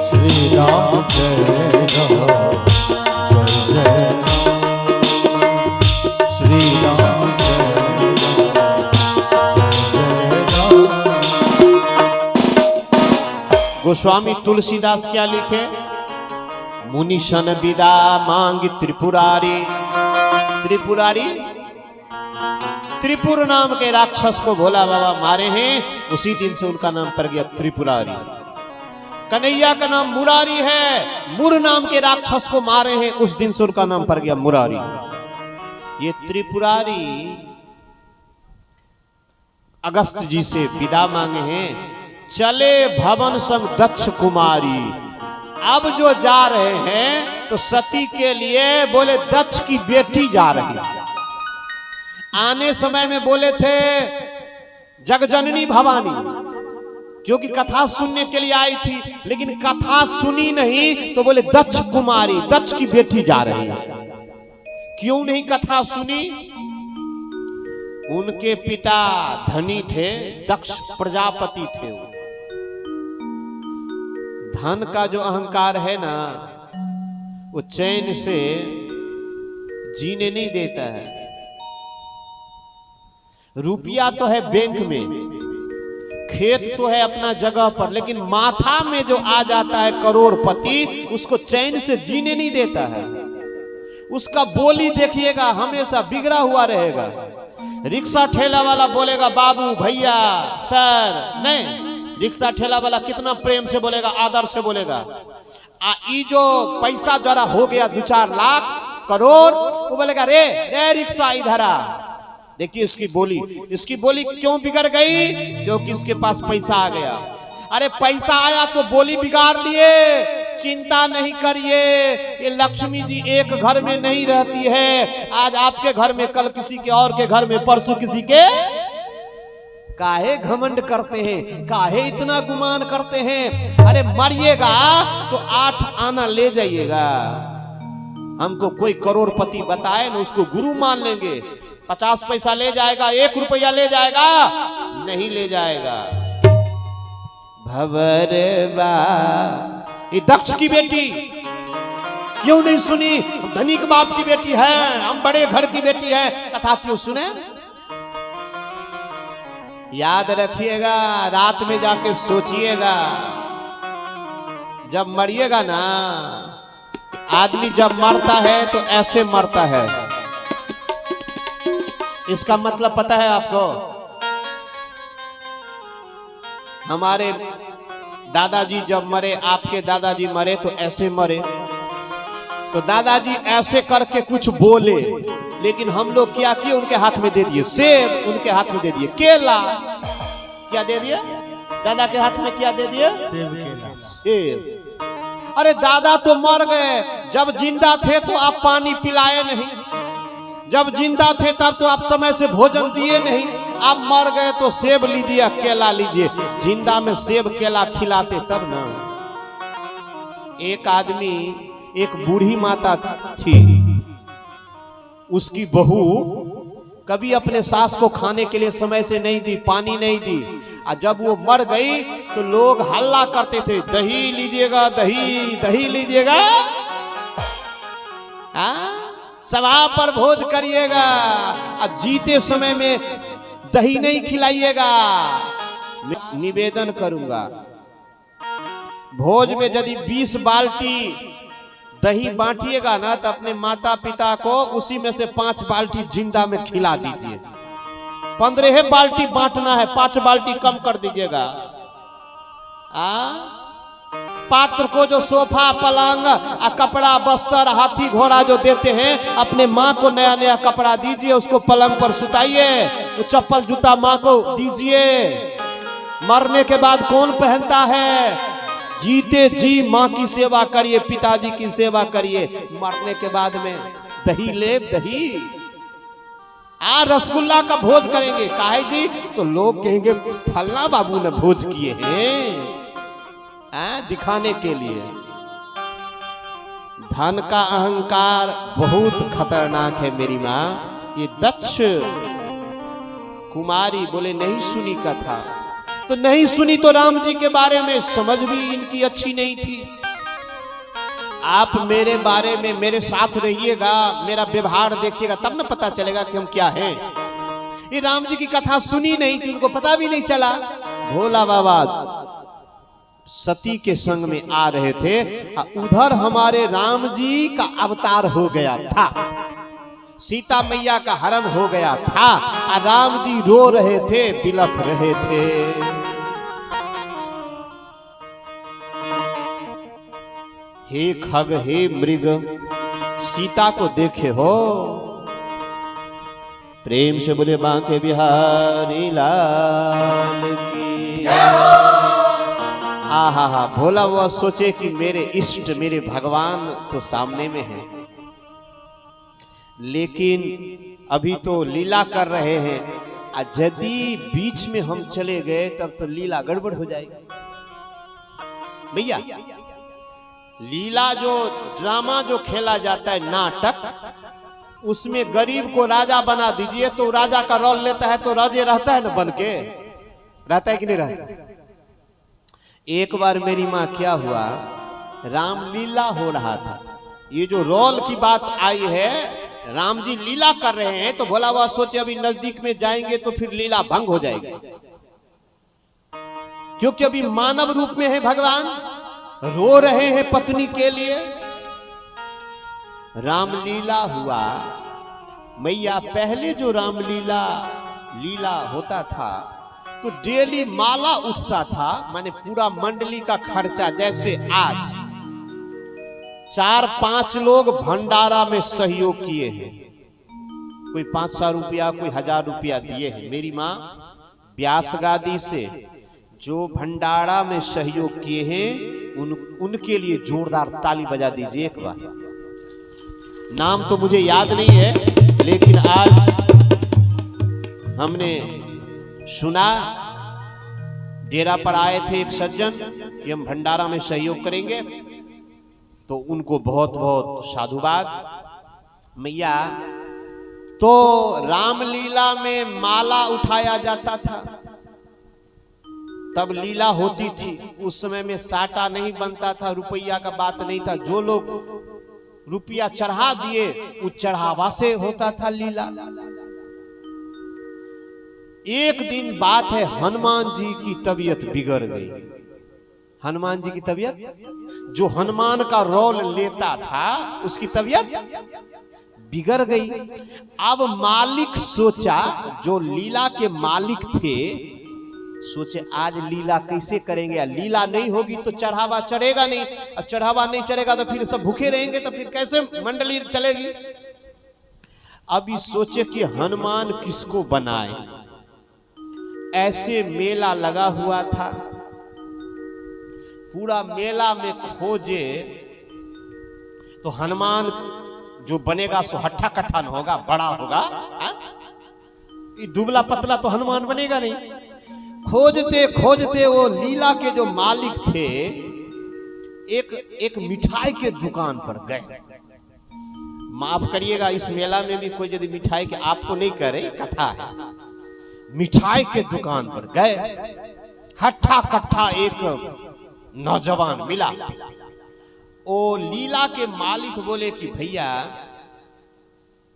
श्री राम जय राम जय जय, श्री राम जय राम। गोस्वामी तुलसीदास क्या लिखे? मुनिशन विदा मांग त्रिपुरारी। त्रिपुरारी, त्रिपुर नाम के राक्षस को भोला बाबा मारे हैं, उसी दिन से उनका नाम पड़ गया त्रिपुरारी। कन्हैया का नाम मुरारी है, मुर नाम के राक्षस को मारे हैं, उस दिन से उनका नाम पड़ गया मुरारी। ये त्रिपुरारी अगस्त जी से विदा मांगे हैं, चले भवन संग दक्ष कुमारी। अब जो जा रहे हैं तो सती के लिए बोले दक्ष की बेटी जा रही है। आने समय में बोले थे जगजननी भवानी, क्योंकि कथा सुनने के लिए आई थी, लेकिन कथा सुनी नहीं तो बोले दक्ष कुमारी, दक्ष की बेटी जा रही है। क्यों नहीं कथा सुनी? उनके पिता धनी थे, दक्ष प्रजापति थे। धन का जो अहंकार है ना, वो चैन से जीने नहीं देता है। रुपया तो है बैंक में, खेत तो है अपना जगह पर, लेकिन माथा में जो आ जाता है करोड़पति, उसको चैन से जीने नहीं देता है। उसका बोली देखिएगा हमेशा बिगड़ा हुआ रहेगा। रिक्शा ठेला वाला बोलेगा बाबू, भैया, सर, नहीं, रिक्शा ठेला वाला कितना प्रेम से बोलेगा, आदर से बोलेगा। ई जो पैसा जरा हो गया 2-4 लाख करोड़, वो बोलेगा रे रे रिक्शा इधर आ। देखिए इसकी बोली क्यों बिगड़ गई? क्योंकि इसके पास पैसा आ गया। अरे पैसा आया तो बोली बिगाड़ लिए। चिंता नहीं करिए, ये लक्ष्मी जी एक घर में नहीं रहती है। आज आपके घर में, कल किसी के और के घर में, परसों किसी के। काहे घमंड करते हैं, काहे इतना गुमान करते हैं? अरे मरिएगा तो 8 आना ले जाइएगा। हमको कोई करोड़पति बताए ना, उसको गुरु मान लेंगे। 50 पैसा ले जाएगा, 1 रुपया ले जाएगा, नहीं ले जाएगा। भवरवा, ये दक्ष की बेटी क्यों नहीं सुनी? धनिक बाप की बेटी है, हम बड़े घर की बेटी है, कथा क्यों सुने? याद रखिएगा, रात में जाके सोचिएगा। जब मरिएगा ना, आदमी जब मरता है तो ऐसे मरता है। इसका मतलब पता है आपको? हमारे दादाजी जब मरे, आपके दादाजी मरे तो ऐसे मरे। तो दादाजी ऐसे करके कुछ बोले, लेकिन हम लोग क्या किए? उनके हाथ में दे दिए सेब, उनके हाथ में दे दिए केला। क्या दे दिए? दादा के हाथ में क्या दे दिए? सेब केला। सेब। अरे दादा तो मर गए, जब जिंदा थे तो आप पानी पिलाए नहीं, जब जिंदा थे तब तो आप समय से भोजन दिए नहीं। आप मर गए तो सेब लीजिए, केला लीजिए। जिंदा में सेब केला खिलाते तब ना। एक आदमी, एक बूढ़ी माता थी, उसकी बहू कभी अपने सास को खाने के लिए समय से नहीं दी, पानी नहीं दी। और जब वो मर गई तो लोग हल्ला करते थे, दही लीजिएगा, दही दही लीजिएगा, सभा पर भोज करिएगा, अब जीते समय में दही नहीं खिलाइएगा। निवेदन करूंगा, भोज में यदि 20 बाल्टी दही बांटिएगा ना तो अपने माता पिता को उसी में से 5 बाल्टी जिंदा में खिला दीजिए। 15 बाल्टी बांटना है, 5 बाल्टी कम कर दीजिएगा। पात्र को जो सोफा पलंग कपड़ा बस्तर हाथी घोड़ा जो देते हैं, अपने माँ को नया नया कपड़ा दीजिए, उसको पलंग पर सुताइए, वो चप्पल जूता माँ को दीजिए। मरने के बाद कौन पहनता है? जीते जी माँ की सेवा करिए, पिताजी की सेवा करिए। मरने के बाद में दही ले, दही रसगुल्ला का भोज करेंगे, काहे जी? तो लोग कहेंगे फल्ला बाबू ने भोज किए हैं, दिखाने के लिए। धन का अहंकार बहुत खतरनाक है मेरी माँ। ये दक्ष कुमारी बोले नहीं सुनी कथा, तो नहीं सुनी तो राम जी के बारे में समझ भी इनकी अच्छी नहीं थी। आप मेरे बारे में मेरे साथ रहिएगा, मेरा व्यवहार देखिएगा, तब ना पता चलेगा कि हम क्या हैं। ये राम जी की कथा सुनी नहीं थी, उनको पता भी नहीं चला। भोला बाबा सती के संग में आ रहे थे, उधर हमारे राम जी का अवतार हो गया था, सीता मैया का हरण हो गया था, और राम जी रो रहे थे, बिलख रहे थे। हे खग हे मृग, सीता को देखे हो? प्रेम से बोले बांके बिहारी लाल की। हा भोला वो सोचे कि मेरे इष्ट मेरे भगवान तो सामने में है, लेकिन अभी तो लीला कर रहे हैं, यदि बीच में हम चले गए तब तो लीला गड़बड़ हो जाएगी। भैया लीला जो ड्रामा जो खेला जाता है, नाटक, उसमें गरीब को राजा बना दीजिए तो राजा का रोल लेता है, तो राजे रहता है ना, बन के रहता है कि नहीं रहता? एक बार मेरी माँ क्या हुआ, रामलीला हो रहा था, ये जो रोल की बात आई है, राम जी लीला कर रहे हैं, तो भोला बाबा सोचे अभी नजदीक में जाएंगे तो फिर लीला भंग हो जाएगी, क्योंकि अभी मानव रूप में है भगवान, रो रहे हैं पत्नी के लिए। रामलीला हुआ। मैया पहले जो रामलीला लीला होता था तो डेली माला उठता था, माने पूरा मंडली का खर्चा, जैसे आज 4-5 लोग भंडारा में सहयोग किए हैं, कोई 500 रुपया, कोई 1000 रुपया दिए हैं। मेरी माँ व्यास गादी से जो भंडारा में सहयोग किए हैं उनके लिए जोरदार ताली बजा दीजिए एक बार। नाम तो मुझे याद नहीं है, लेकिन आज हमने सुना, डेरा पर आए थे एक सज्जन कि हम भंडारा में सहयोग करेंगे, तो उनको बहुत बहुत साधुवाद। मैया तो रामलीला में माला उठाया जाता था, तब लीला होती थी, उस समय में साटा नहीं बनता था, रुपया का बात नहीं था, जो लोग रुपया चढ़ा दिए उस चढ़ावा से होता था लीला। एक दिन बात है, हनुमान जी की तबीयत बिगड़ गई। हनुमान जी की तबीयत, जो हनुमान का रोल लेता था उसकी तबीयत बिगड़ गई। अब मालिक सोचा, जो लीला के मालिक थे, सोचे आज लीला कैसे करेंगे, लीला नहीं होगी तो चढ़ावा चढ़ेगा नहीं, अब चढ़ावा नहीं चढ़ेगा तो फिर सब भूखे रहेंगे, तो फिर कैसे मंडली चलेगी। अभी सोचे कि हनुमान किसको बनाए। ऐसे मेला लगा हुआ था, पूरा मेला में खोजे तो हनुमान जो बनेगा सो हट्ठा कट्ठा न होगा, बड़ा होगा। ये दुबला पतला तो हनुमान बनेगा नहीं। खोजते खोजते वो लीला के जो मालिक थे एक मिठाई के दुकान पर गए। माफ करिएगा, इस मेला में भी कोई यदि मिठाई के आपको नहीं करे, कथा है। मिठाई के दुकान पर गए, हट्ठा कट्ठा एक नौजवान मिला। ओ लीला के मालिक बोले कि भैया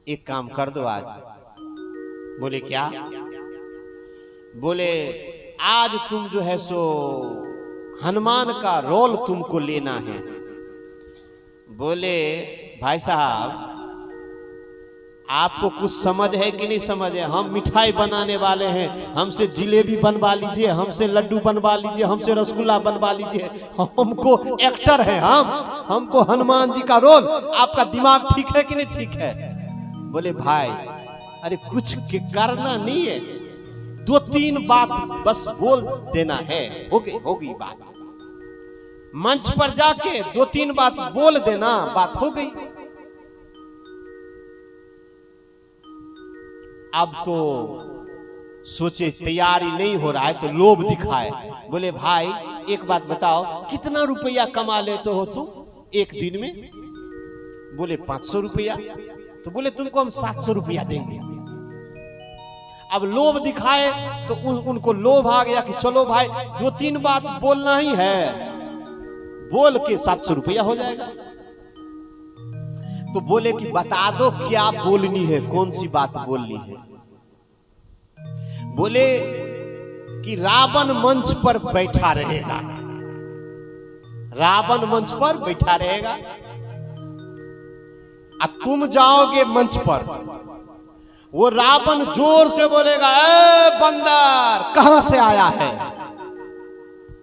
एक काम कर दो आज। बोले क्या? बोले आज तुम जो है सो हनुमान का रोल तुमको लेना है। बोले भाई साहब आपको कुछ समझ है कि नहीं समझ है? हम मिठाई बनाने वाले हैं, हमसे जिलेबी बनवा लीजिए, हमसे लड्डू बनवा लीजिए, हमसे रसगुल्ला बनवा लीजिए। हमको एक्टर है, हमको हनुमान जी का रोल। आपका दिमाग ठीक है कि नहीं ठीक है? बोले भाई अरे कुछ करना नहीं है, 2-3 बात बस बोल देना है, हो गई बात। मंच पर जाके 2-3 बात बोल देना, बात हो गई। अब तो सोचे तैयारी नहीं हो रहा है तो लोभ दिखाए। बोले भाई एक बात बताओ, कितना रुपया कमा लेते हो तुम एक दिन में? बोले 500 रुपया। तो बोले तुमको हम 700 रुपया देंगे। अब लोभ दिखाए तो उनको लोभ आ गया कि चलो भाई 2-3 बात बोलना ही है, बोल के 700 रुपया हो जाएगा। तो बोले कि बता दो क्या बोलनी है, कौन सी बात बोलनी है? बोले कि रावण मंच पर बैठा रहेगा, रावण मंच पर बैठा रहेगा, और तुम जाओगे मंच पर। वो रावण जोर से बोलेगा, ए बंदर कहां से आया है?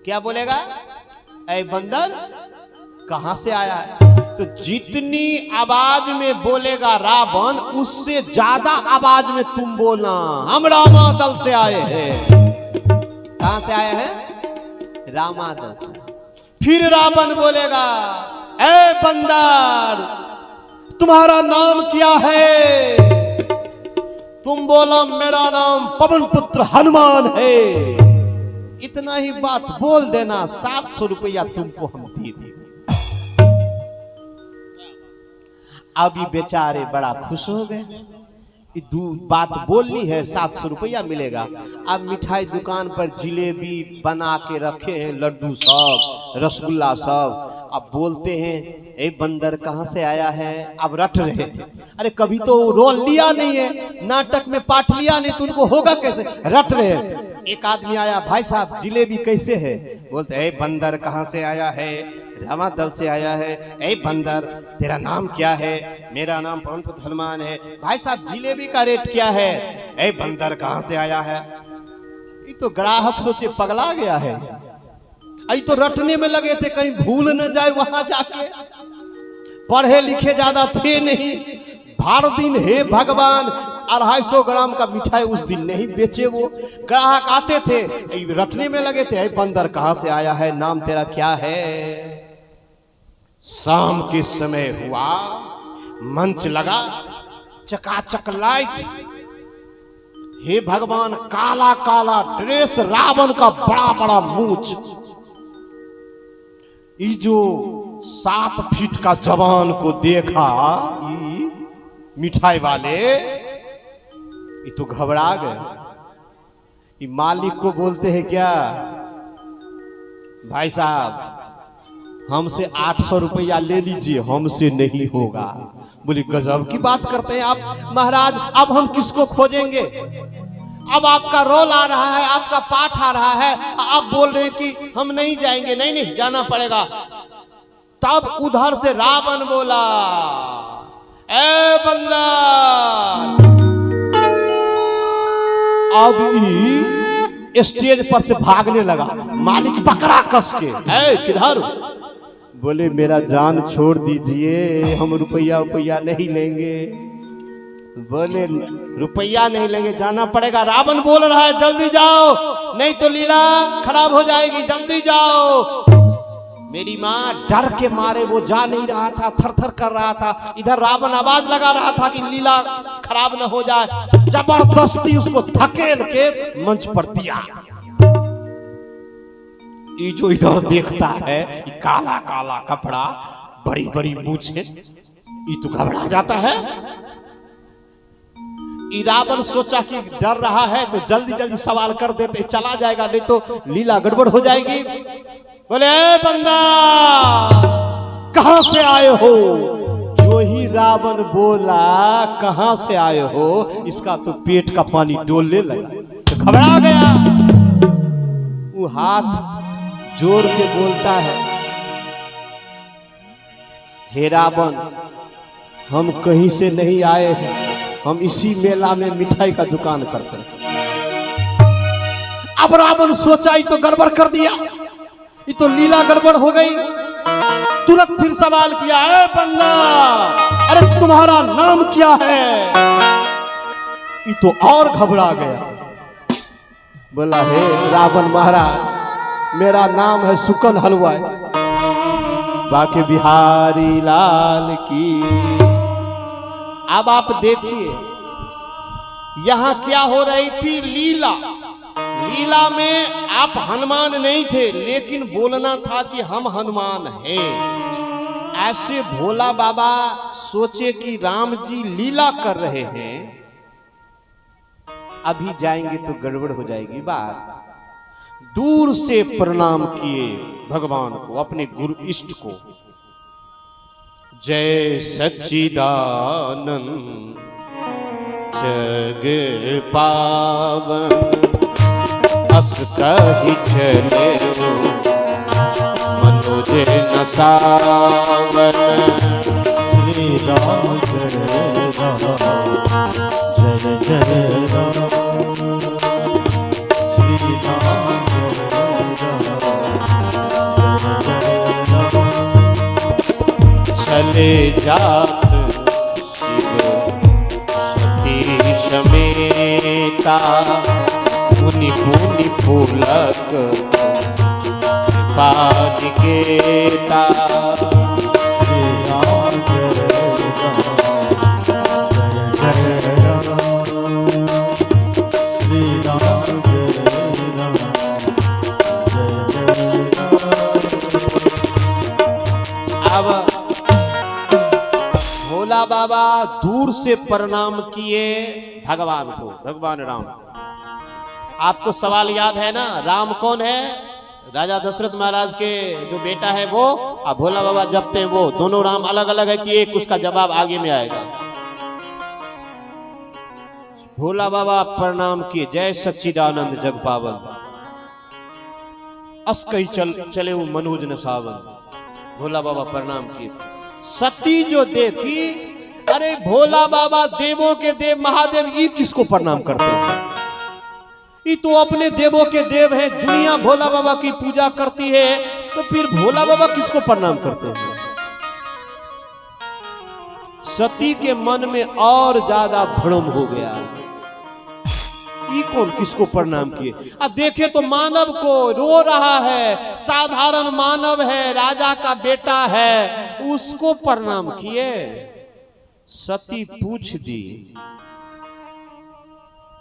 क्या बोलेगा? ए बंदर कहां से आया है? तो जितनी आवाज में बोलेगा रावण, उससे ज्यादा आवाज में तुम बोलना, हम रामादल से आए हैं। कहां से आए हैं? रामादल से। फिर रावण बोलेगा, ए बंदर तुम्हारा नाम क्या है? तुम बोला मेरा नाम पवन पुत्र हनुमान है। इतना ही बात बोल देना, 700 रुपया तुमको हम दे देंगे। अभी बेचारे बड़ा खुश हो गए, बात बोलनी है, 700 रुपया मिलेगा। अब मिठाई दुकान पर जिलेबी बना के रखे हैं, लड्डू सब, रसगुल्ला सब। अब बोलते हैं, ए बंदर कहां से आया है? अब रट रहे। अरे कभी तो रोल लिया नहीं है, नाटक में पाठ लिया नहीं, तो उनको होगा कैसे? रट रहे। एक आदमी आया, भाई साहब जिलेबी कैसे है? बोलते ए बंदर कहां से आया है? रामादल से आया है। ए बंदर तेरा नाम क्या है? मेरा नाम पवन पुत्र हनुमान है। भाई साहब जिलेबी का रेट क्या है? ए बंदर कहां से आया है? ये तो ग्राहक सोचे पगला गया है, आई तो रटने में लगे थे, कहीं भूल न जाए वहां जाके। पढ़े लिखे ज्यादा थे नहीं, भार दिन हे भगवान 250 ग्राम का मिठाई उस दिन नहीं बेचे। वो ग्राहक आते थे, रटने में लगे थे, बंदर कहां से आया है? नाम तेरा क्या है? शाम के समय हुआ, मंच लगा, चकाचक लाइट, हे भगवान काला काला ड्रेस, रावण का बड़ा बड़ा मूंछ। ये जो 7 फीट का जवान को देखा मिठाई वाले, ये तो घबरा गए। ये मालिक को बोलते हैं, क्या भाई साहब हमसे 800 रुपया ले लीजिए, हमसे नहीं होगा। बोले गजब की बात करते हैं आप महाराज, अब हम किसको खोजेंगे? अब आपका रोल आ रहा है, आपका पाठ आ रहा है, आप बोल रहे हैं कि हम नहीं जाएंगे। नहीं नहीं जाना पड़ेगा। तब उधर से रावण बोला, ए बंदर। अब स्टेज पर से भागने लगा, मालिक पकड़ा कस के, ए किधर? बोले मेरा जान छोड़ दीजिए, हम रुपया नहीं लेंगे। बोले रुपया नहीं लेंगे, जाना पड़ेगा। रावण बोल रहा है जल्दी जाओ, नहीं तो लीला खराब हो जाएगी, जल्दी जाओ। मेरी माँ डर के मारे वो जा नहीं रहा था, थर थर कर रहा था। इधर रावण आवाज लगा रहा था कि लीला खराब न हो जाए। जबरदस्ती उसको धकेल के मंच पर दिया। ये जो इधर देखता है, ये काला काला कपड़ा, बड़ी बड़ी मूछें, ये तो घबरा जाता है। रावण सोचा कि डर रहा है तो जल्दी जल्दी सवाल कर देते, चला जाएगा, नहीं तो लीला गड़बड़ हो जाएगी। बोले, ए बंदा, कहां से आए हो? जो ही रावण बोला कहां से आए हो, इसका तो पेट का पानी डोलने लगा, तो घबरा गया। वो हाथ जोर के बोलता है, हे रावण, हम कहीं से नहीं आए हैं, हम इसी मेला में मिठाई का दुकान करते हैं। अब रावण सोचा ये तो गड़बड़ कर दिया, ये तो लीला गड़बड़ हो गई। तुरंत फिर सवाल किया, ए बंदा, अरे तुम्हारा नाम क्या है? ये तो और घबरा गया। बोला, हे रावण महाराज, मेरा नाम है सुकन हलवाई, बाके बिहारी लाल की। अब आप देखिए यहां क्या हो रही थी, लीला। लीला में आप हनुमान नहीं थे, लेकिन बोलना था कि हम हनुमान हैं। ऐसे भोला बाबा सोचे कि राम जी लीला कर रहे हैं, अभी जाएंगे तो गड़बड़ हो जाएगी बात। दूर से प्रणाम किए भगवान को, अपने गुरु इष्ट को। जय सच्चिदानंद जग पावन, अस कहि चले मनुज न सावन। श्री राम जय राम जय जय राम, श्री राम चले जात शिव सतीश समेता, मुनि मुनि फूलक पानिकेता। श्री राम जय राम श्री राम जय राम जय अब भोला बाबा दूर से प्रणाम किए भगवान को, भगवान राम। आपको सवाल याद है ना, राम कौन है? राजा दशरथ महाराज के जो बेटा है वो, और भोला बाबा जपते हैं वो। दोनों राम अलग अलग है कि एक? उसका जवाब आगे में आएगा। भोला बाबा प्रणाम किए, जय सच्चिदानंद जग पावन, अस कही चले वो मनोज न सावन। भोला बाबा प्रणाम किए। सती जो देखी, अरे भोला बाबा देवों के देव महादेव, ये किसको प्रणाम करते हैं? ये तो अपने देवों के देव हैं, दुनिया भोला बाबा की पूजा करती है, तो फिर भोला बाबा किसको प्रणाम करते हैं? सती के मन में और ज्यादा भ्रम हो गया, ये कौन किसको प्रणाम किए? अब देखे तो मानव को, रो रहा है, साधारण मानव है, राजा का बेटा है, उसको प्रणाम किए। सती पूछ दी।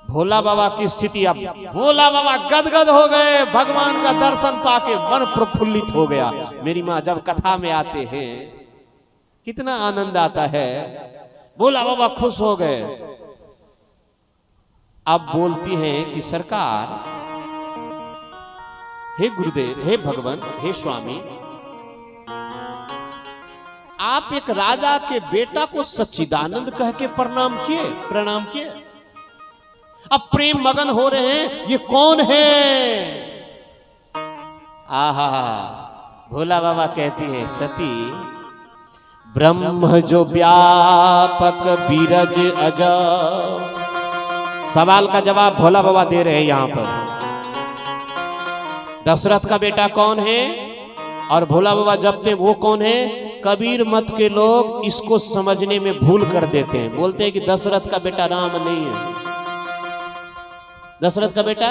भोला बाबा की स्थिति, अब भोला बाबा गदगद हो गए, भगवान का दर्शन पाके मन प्रफुल्लित हो गया। मेरी माँ जब कथा में आते हैं कितना आनंद आता है, भोला बाबा खुश हो गए। अब बोलती हैं कि सरकार, हे गुरुदेव, हे भगवान, हे स्वामी, आप एक राजा के बेटा को सच्चिदानंद कह के प्रणाम किए। अब प्रेम मगन हो रहे हैं, ये कौन है? आहा, भोला बाबा कहती है, सती, ब्रह्म जो व्यापक बीरज अजब। सवाल का जवाब भोला बाबा दे रहे हैं यहां पर। दशरथ का बेटा कौन है? और भोला बाबा जपते वो कौन है? कबीर मत के लोग इसको समझने में भूल कर देते हैं, बोलते हैं कि दशरथ का बेटा राम नहीं है। दशरथ का बेटा,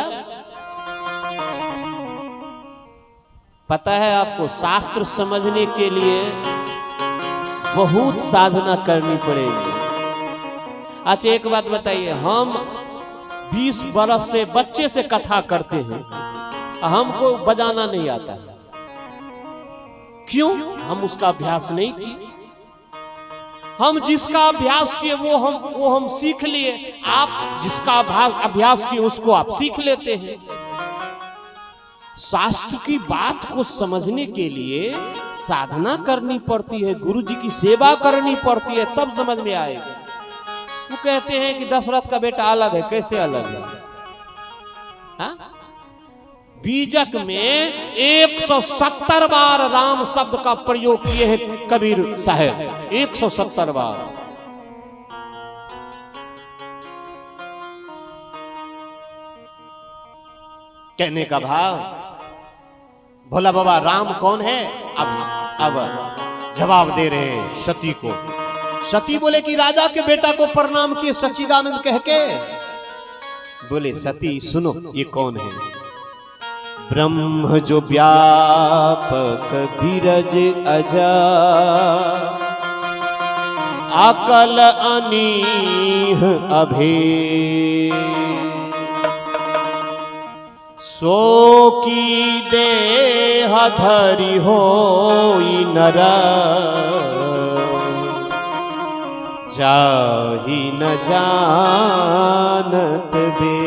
पता है आपको, शास्त्र समझने के लिए बहुत साधना करनी पड़ेगी। अच्छा एक बात बताइए, हम 20 बरस से बच्चे से कथा करते हैं, हमको बजाना नहीं आता, क्यों? हम उसका अभ्यास नहीं किए। हम जिसका अभ्यास किए वो हम सीख लिए। आप जिसका अभ्यास किए उसको आप सीख लेते हैं। शास्त्र की बात को समझने के लिए साधना करनी पड़ती है, गुरु जी की सेवा करनी पड़ती है, तब समझ में आएगा। वो कहते हैं कि दशरथ का बेटा अलग है, कैसे अलग है? हा? बीजक में 170 बार राम शब्द का प्रयोग किए हैं कबीर साहब, 170 बार। कहने का भाव, भोला बाबा राम कौन है? अब जवाब दे रहे हैं सती को। सती बोले कि राजा के बेटा को प्रणाम किए सच्चिदानंद कह के। बोले सती सुनो, ये कौन है? ब्रह्म जो व्यापक धीरज अजा, अकल अनीह अभेद, सो की देह धरि होई नर, जाहि न जानत बे।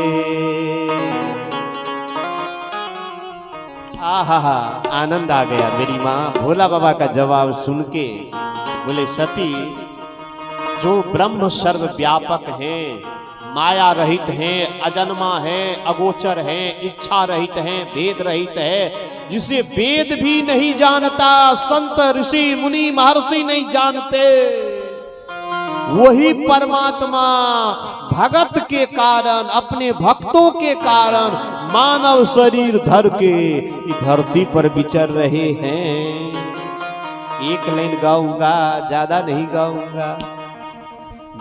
आहा, आनंद आ गया मेरी माँ भोला बाबा का जवाब सुन के। बोले सती, जो ब्रह्म सर्वव्यापक है, माया रहित है, अजन्मा है, अगोचर है, इच्छा रहित है, वेद रहित है, जिसे वेद भी नहीं जानता, संत ऋषि मुनि महर्षि नहीं जानते, वही परमात्मा भगत के कारण, अपने भक्तों के कारण मानव शरीर धर के धरती पर विचर रहे हैं। एक लाइन गाऊंगा, ज्यादा नहीं गाऊंगा।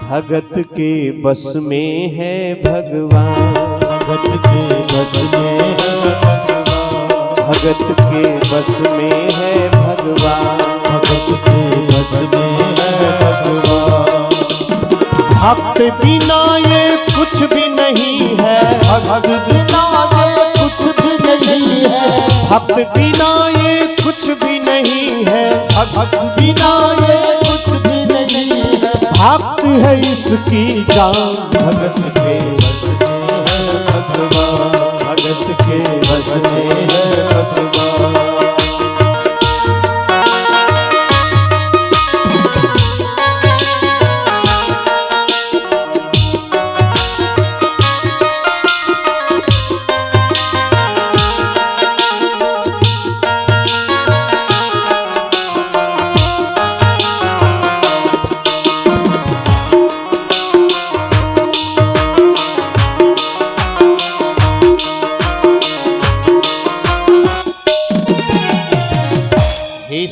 भगत के बस में है भगवान, भगत के बस में है भगवान, भगत के बस में है भगवान, भगत के बस में है भगवान। भक्त बिना ये कुछ भी नहीं है, भक्त बिना ये कुछ भी नहीं है, भक्त बिना ये कुछ भी नहीं है, भक्त बिना ये कुछ भी नहीं है। भक्त है इसकी जान, भगत के बस में है भगवान, भगत के बस में है भगवान।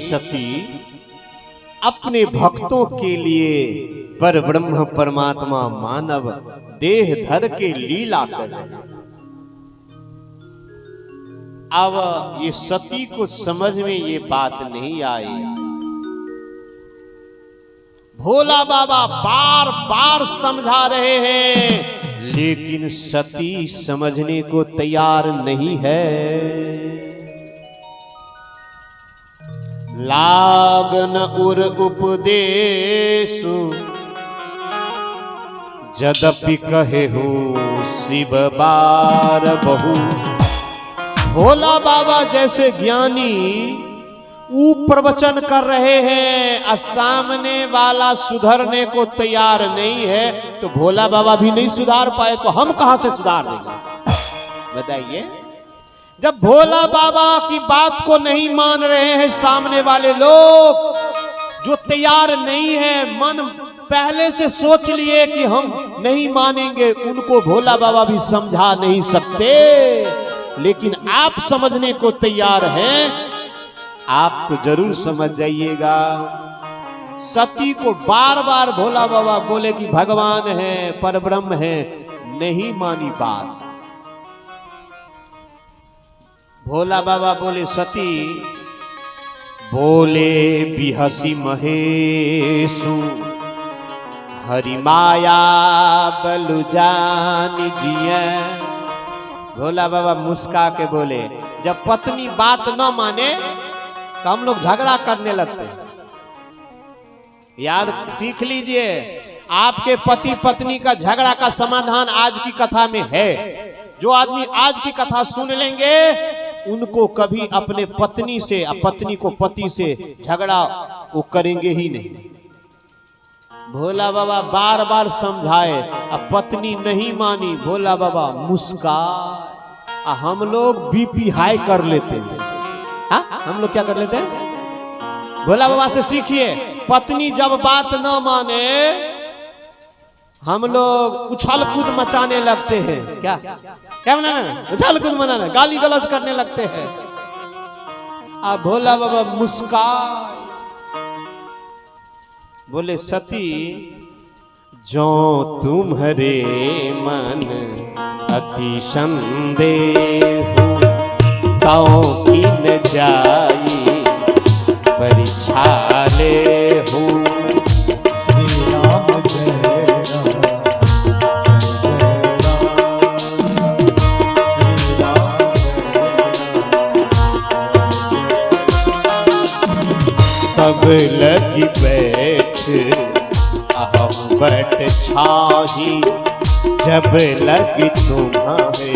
सती अपने भक्तों के लिए पर ब्रह्म परमात्मा मानव देह धर के लीला कर। अब ये सती को समझ में ये बात नहीं आई। भोला बाबा बार बार समझा रहे हैं, लेकिन सती समझने को तैयार नहीं है। लागन उर उपदेशु जदपि कहे हो शिव बार बहु। भोला बाबा जैसे ज्ञानी प्रवचन कर रहे हैं और सामने वाला सुधरने को तैयार नहीं है, तो भोला बाबा भी नहीं सुधार पाए तो हम कहां से सुधार देंगे? बताइए। जब भोला बाबा की बात को नहीं मान रहे हैं सामने वाले लोग, जो तैयार नहीं है, मन पहले से सोच लिए कि हम नहीं मानेंगे, उनको भोला बाबा भी समझा नहीं सकते। लेकिन आप समझने को तैयार हैं, आप तो जरूर समझ जाइएगा। सती को बार बार भोला बाबा बोले कि भगवान है, परब्रह्म है, नहीं मानी बात। भोला बाबा बोले सती, बोले बिहसी महेशु हरि माया बलु जान जिए। भोला बाबा मुस्का के बोले, जब पत्नी बात न माने तो हम लोग झगड़ा करने लगते हैं। याद सीख लीजिए, आपके पति पत्नी का झगड़ा का समाधान आज की कथा में है। जो आदमी आज की कथा सुन लेंगे उनको कभी अपने पत्नी से, पत्नी को पति से झगड़ा वो करेंगे ही नहीं। भोला बाबा बार बार समझाए, अब पत्नी नहीं मानी। भोला बाबा मुस्काए, हम लोग बीपी हाई कर लेते हैं। हाँ, हम लोग क्या कर लेते हैं? भोला बाबा से सीखिए, पत्नी जब बात न माने हम लोग उछल कूद मचाने लगते हैं। क्या क्या बनाना? उछल कूद मनाना, गाली गलौज करने लगते हैं। अब भोला बाबा मुस्काए, बोले सती जो तुम्हारे मन अति संदेह ताओ की न जाई परीक्षा ले हूँ। श्री राम जय राम, जय जय राम, श्री राम सब लगी बैठ अहम बट छाही, जब लगी तुम्हारे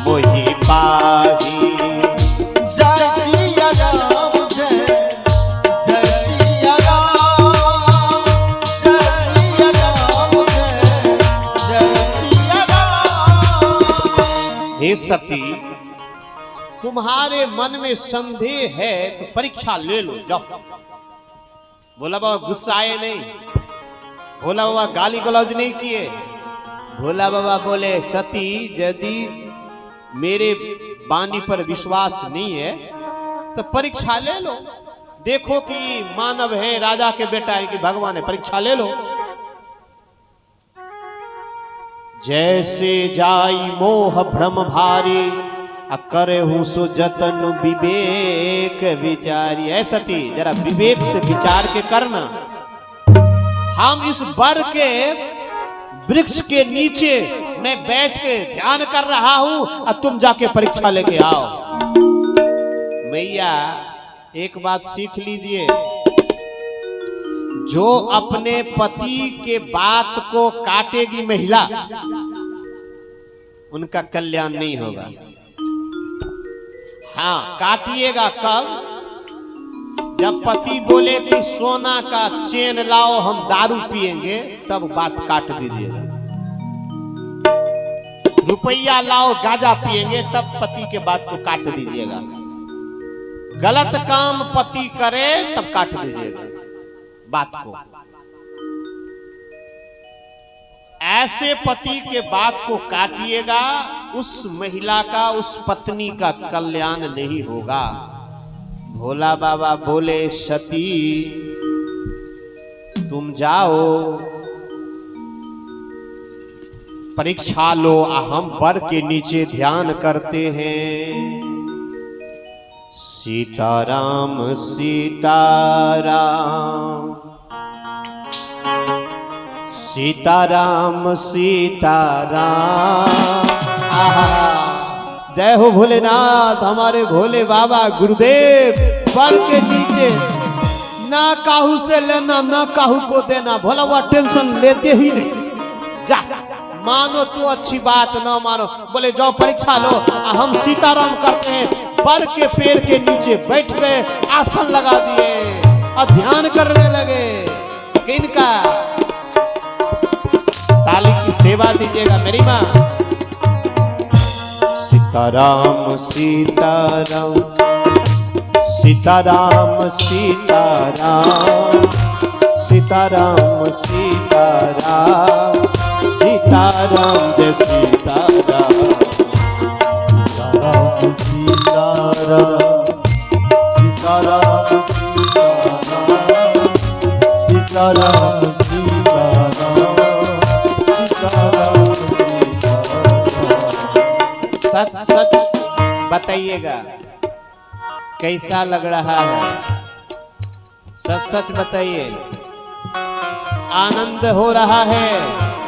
मोही पाही। जय सिया राम, जय जय सिया राम, जय सिया राम, जय जय सिया राम। हे सती, तुम्हारे मन में संदेह है तो परीक्षा ले लो, जाओ। भोला बाबा गुस्साए नहीं, भोला बाबा गाली गलौज नहीं किए। भोला बाबा बोले सती, यदि मेरे वाणी पर विश्वास नहीं है तो परीक्षा ले लो। देखो कि मानव है, राजा के बेटा है कि भगवान है, परीक्षा ले लो। जैसे जाई मोह भ्रम भारी, करे हूं सो जतन विवेक विचारी। ऐ सती, जरा विवेक से विचार के करना। हम इस वर के वृक्ष के नीचे मैं बैठ के ध्यान कर रहा हूं और तुम जाके परीक्षा लेके आओ। मैया एक बात सीख लीजिए, जो अपने पति के बात को काटेगी महिला, उनका कल्याण नहीं होगा। हाँ, काटिएगा कब? जब पति बोले कि सोना का चेन लाओ हम दारू पिएंगे, तब बात काट दीजिएगा। रुपया लाओ गांजा पिएंगे, तब पति के बात को काट दीजिएगा। गलत काम पति करे तब काट दीजिएगा बात को। ऐसे पति के बात को काटिएगा, उस महिला का, उस पत्नी का कल्याण नहीं होगा। भोला बाबा बोले सती तुम जाओ परीक्षा लो, हम वर के नीचे ध्यान करते हैं। सीताराम सीताराम सीताराम सीताराम। जय हो भोलेनाथ, हमारे भोले बाबा गुरुदेव। वर के नीचे ना काहू से लेना ना काहू को देना। भोला बाबा टेंशन लेते ही नहीं। जा, मानो तो अच्छी बात, ना मानो बोले जाओ परीक्षा लो। हम सीताराम करते हैं। वर के पेड़ के नीचे बैठ गए, आसन लगा दिए और ध्यान करने लगे। किनका? ताली की सेवा दीजिएगा मेरी माँ। सीताराम सीताराम सीताराम सीताराम सीताराम सीताराम सीताराम जय सीताराम। राम सीताराम सीताराम सीताराम सीताराम सीताराम सीताराम। सच सच बताइएगा कैसा लग रहा है? सच सच बताइए। आनंद हो रहा है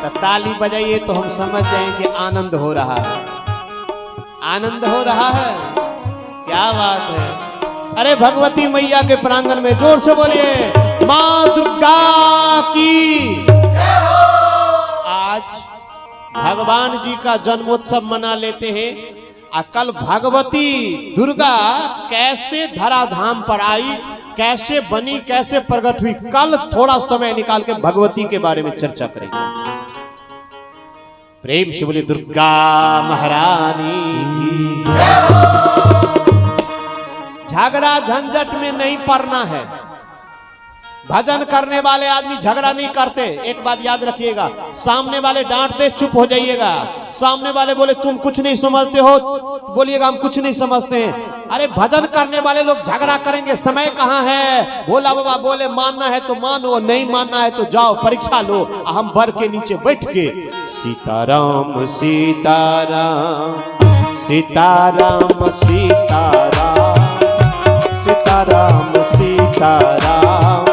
तो ताली बजाइए तो हम समझ जाएंगे आनंद हो रहा है। आनंद हो रहा है, क्या बात है। अरे भगवती मैया के प्रांगण में जोर से बोलिए मां दुर्गा की। आज भगवान जी का जन्मोत्सव मना लेते हैं। कल भगवती दुर्गा कैसे धराधाम पर आई, कैसे बनी, कैसे प्रकट हुई, कल थोड़ा समय निकाल के भगवती के बारे में चर्चा करेंगे। प्रेम से बोली दुर्गा महारानी की। झगड़ा झंझट में नहीं पड़ना है। भजन करने वाले आदमी झगड़ा नहीं करते। एक बात याद रखिएगा, सामने वाले डांटते चुप हो जाइएगा। सामने वाले बोले तुम कुछ नहीं समझते हो, बोलिएगा हम कुछ नहीं समझते हैं। अरे भजन करने वाले लोग झगड़ा करेंगे, समय कहाँ है। भोला बाबा बोले मानना है तो मानो, नहीं मानना है तो जाओ परीक्षा लो। हम बर के नीचे बैठ के सीताराम सीताराम सीताराम सीताराम सीताराम सीताराम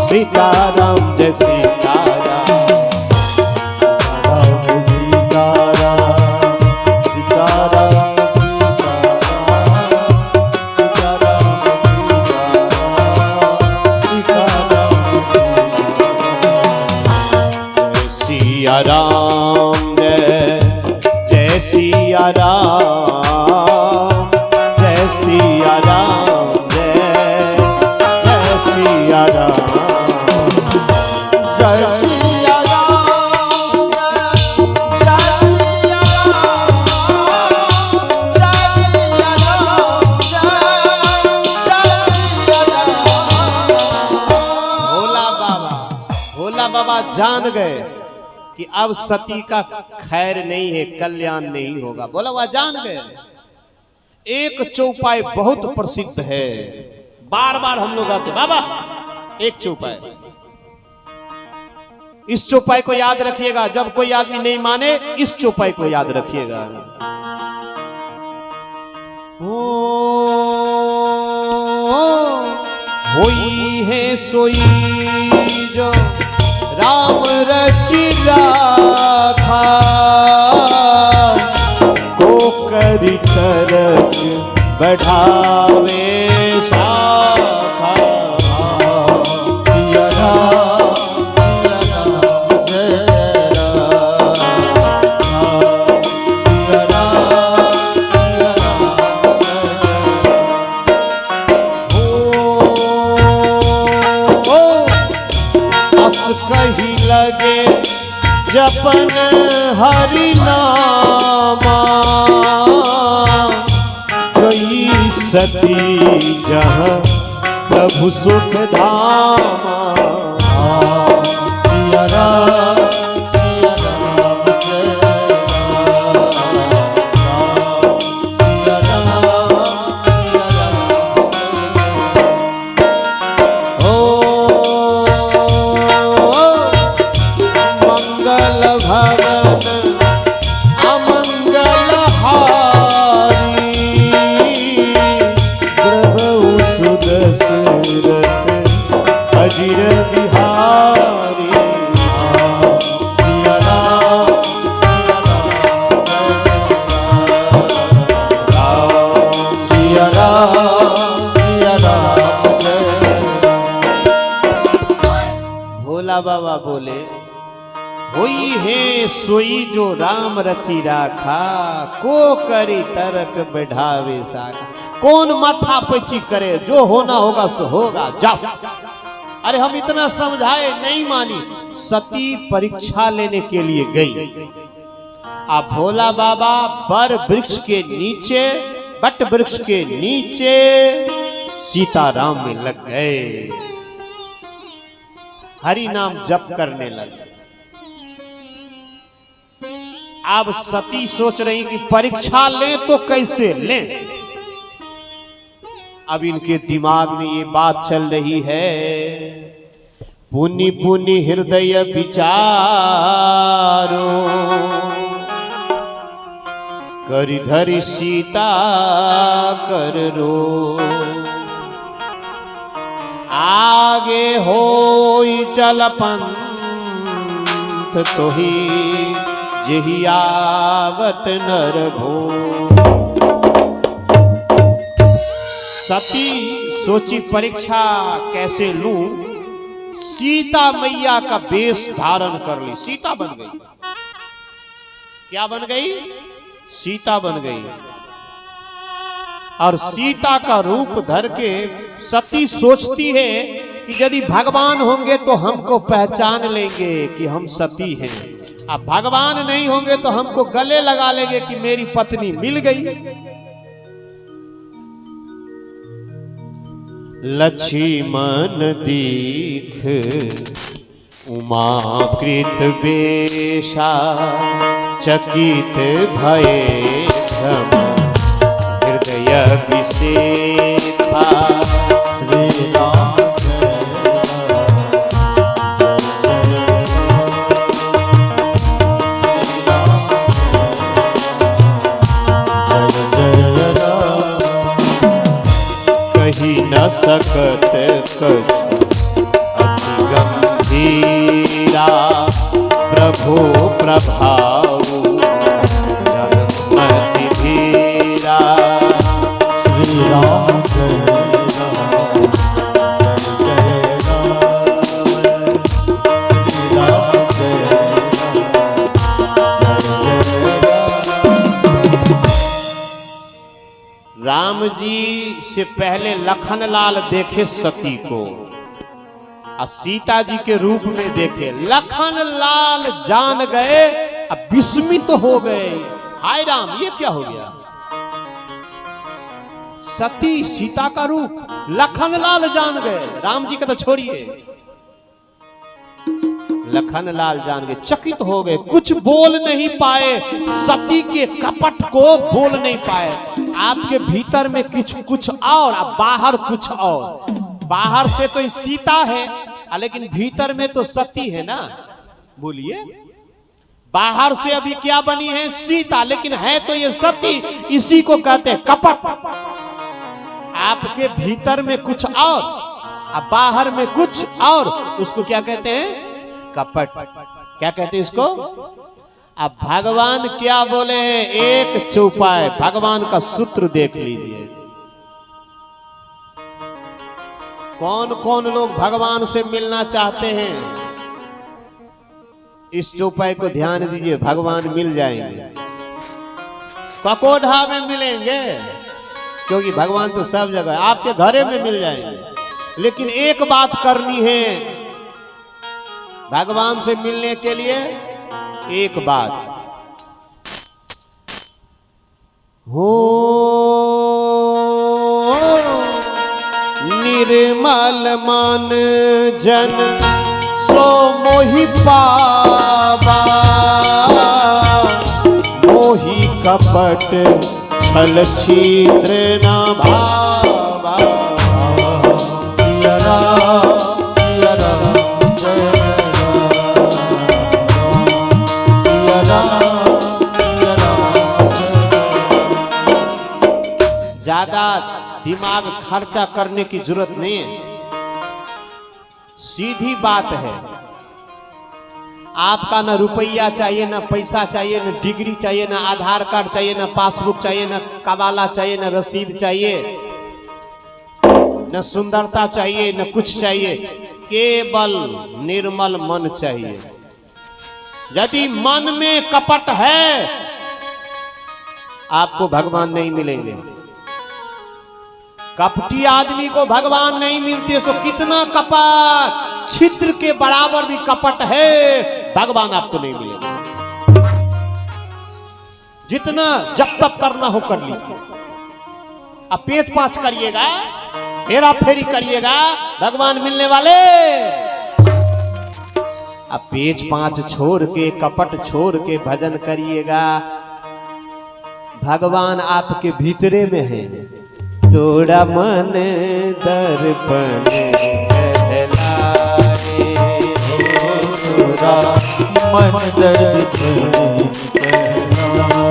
सीताराम जय सीताराम सीताराम सीताराम सिया राम जय सिया राम जय सिया राम जय सिया राम जय सिया राम जय सिया राम जय सिया राम जय सिया राम। भोला बाबा जान गए कि अब सती का खैर नहीं है, कल्याण नहीं होगा। बोला वह जान गए। एक चौपाई बहुत प्रसिद्ध है, बार बार हम लोग आते बाबा एक चौपाई। इस चौपाई को याद रखिएगा, जब कोई आदमी नहीं माने इस चौपाई को याद रखिएगा। होई है सोई जो राम रचि राखा, को करी तरक बढ़ावे शाखा। सिया राम जय राम सिया राम अस कही लगे जपन हरि नामा, गई सती जहाँ प्रभु सुख धामा। सिया राम जय राम सिया राम मंगल भवन अमंगल हारी, प्रभु सुदशरथ अजिर बिहारी। सिया राम सिया राम भोला बाबा बोले होई है सोई जो राम रचि राखा, को करी तरक बढ़ावे साखा। कौन माथा पची करे, जो होना होगा सो होगा, जाओ। अरे हम इतना समझाए नहीं मानी। सती परीक्षा लेने के लिए गई। अब भोला बाबा बर वृक्ष के नीचे, बट वृक्ष के नीचे सीताराम में लग गए, हरि नाम जप करने लगे। अब सती सोच रही कि परीक्षा ले तो कैसे ले। अब इनके दिमाग में ये बात चल रही है, पुनि पुनि हृदय विचारो, करि धरि सीता कर रो। आगे होई चल पंथा, पंथ तोही जेहि आवत नर भो। सती सोची परीक्षा कैसे लूं, सीता मैया का वेश धारण कर ली, सीता बन गई। क्या बन गई? सीता बन गई। और सीता का रूप धर के सती सोचती है कि यदि भगवान होंगे तो हमको पहचान लेंगे कि हम सती हैं, अब भगवान नहीं होंगे तो हमको गले लगा लेंगे कि मेरी पत्नी मिल गई। लक्ष्मण दीख उमाकृत बेशा, चकित भये हृदय विशेषा। श्री राम कही न सकत कछु अति गंभीरा, प्रभु प्रभाव जगन्मति धीरा। श्री राम राम जी से पहले लखनलाल देखे सती को और सीता जी के रूप में देखे। लखनलाल जान गए, अब विस्मित हो गए, हाय राम ये क्या हो गया। सती सीता का रूप लखनलाल जान गए, राम जी का तो छोड़िए, लखनलाल जान गए, चकित हो गए, कुछ बोल नहीं पाए, सती के कपट को बोल नहीं पाए। आपके भीतर में कुछ और बाहर कुछ और, बाहर से तो सीता है लेकिन भीतर में तो सती है ना, बोलिए। बाहर से अभी क्या बनी है? सीता, लेकिन है तो ये सती, इसी को कहते हैं कपट। आपके भीतर में कुछ और बाहर में कुछ और, उसको क्या कहते हैं? कपट। क्या कहते हैं इसको? अब भगवान क्या बोले हैं? एक चौपाई, भगवान का सूत्र देख लीजिए। कौन कौन लोग भगवान से मिलना चाहते हैं? इस चौपाई को ध्यान दीजिए, भगवान मिल जाएंगे। ककोढ़ा में मिलेंगे, क्योंकि भगवान तो सब जगह, आपके घरे में मिल जाएंगे। लेकिन एक बात करनी है भगवान से मिलने के लिए, एक बात हो, निर्मल मन जन सो मोहि पावा, मोहि कपट छल छिद्र न भावा। सिया राम सिया राम सिया राम सिया राम। ज्यादा दिमाग खर्चा करने की जरूरत नहीं है, सीधी बात है। आपका ना रुपया चाहिए, ना पैसा चाहिए, ना डिग्री चाहिए, ना आधार कार्ड चाहिए, ना पासबुक चाहिए, ना कबाला चाहिए, ना रसीद चाहिए, न सुंदरता चाहिए, न कुछ चाहिए, केवल निर्मल मन चाहिए। यदि मन में कपट है, आपको भगवान नहीं मिलेंगे। कपटी आदमी को भगवान नहीं मिलते। सो कितना कपट, छिद्र के बराबर भी कपट है, भगवान आपको नहीं मिलेगा। जितना जब तक करना हो कर लीजिए। अब पेच पाच करिएगा, हेरा फेरी करिएगा, भगवान मिलने वाले। अब पेच पांच छोड़ के, कपट छोड़ के भजन करिएगा, भगवान आपके भीतरे में है। तोड़ा मन दर्पण कहलाए, तोड़ा मन दर्पण कहलाए,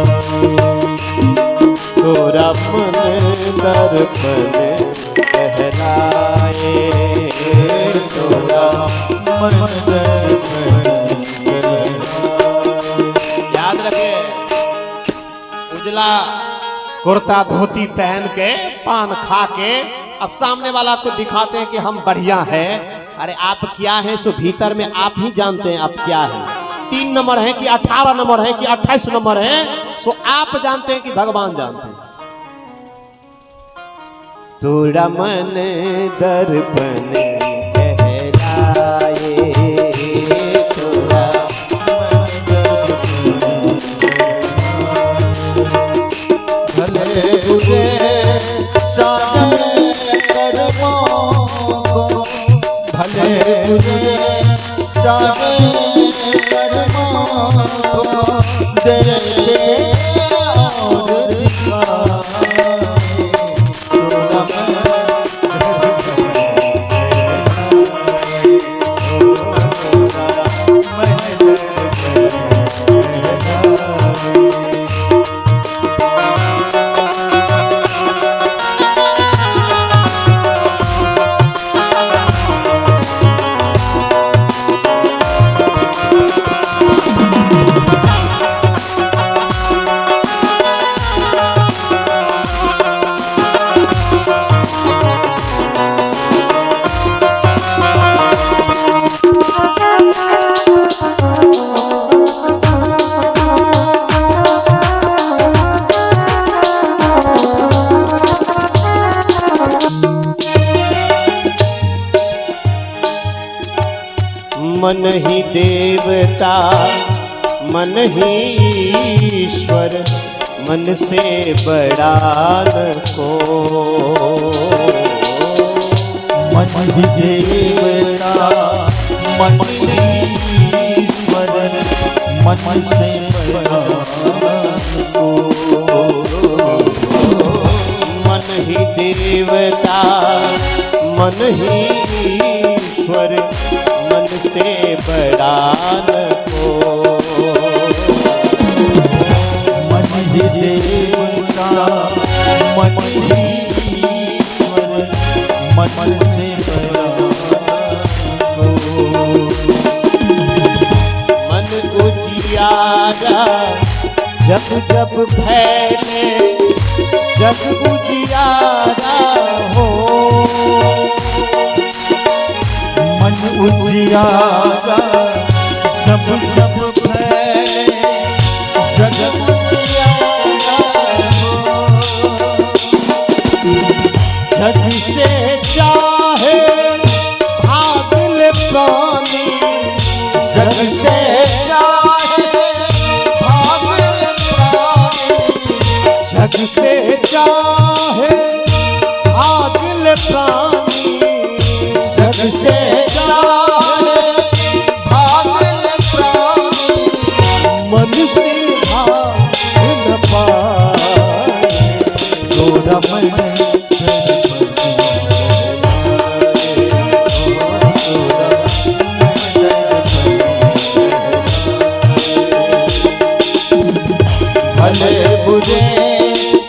तोड़ा मन दर्पण कहलाए, तोड़ा मन दर्पण कहलाए। वाला कुर्ता धोती पहन के पान खा के और सामने वाला को दिखाते हैं कि हम बढ़िया हैं। अरे आप क्या हैं सो भीतर में आप ही जानते हैं आप क्या हैं। 3 नंबर है कि 18 नंबर है कि 28 नंबर है सो आप जानते हैं कि भगवान जानते हैं। तोड़ा मन दर्पण कहलाए, तोड़ा भले बुरे सारे कर्मों को, भले बुरे सारे कर्मों को देखे और दिखाए। तोड़ा मन ही देवता मन ही ईश्वर, मन से बड़ा न को। मन ही देवता मन ही ईश्वर, मन से बड़ा को। मन ही देवता मन ही ईश्वर, मन से बड़ा न को। मन ही देवता मन ही ईश्वर, मन से बड़ा को। मन उजियारा जब जब फैले, जग उजियारा हो। मन उजियारा जब जब फैले, जग उजियारा हो। जग से चाहे भाग ले प्राणी, जग से चाहे भाग ले प्राणी, जग से चाहे भाग ले प्राणी। जग से चाहे भाग ले प्राणी, मन से भाग न पाए। तोड़ा मन भले बुरे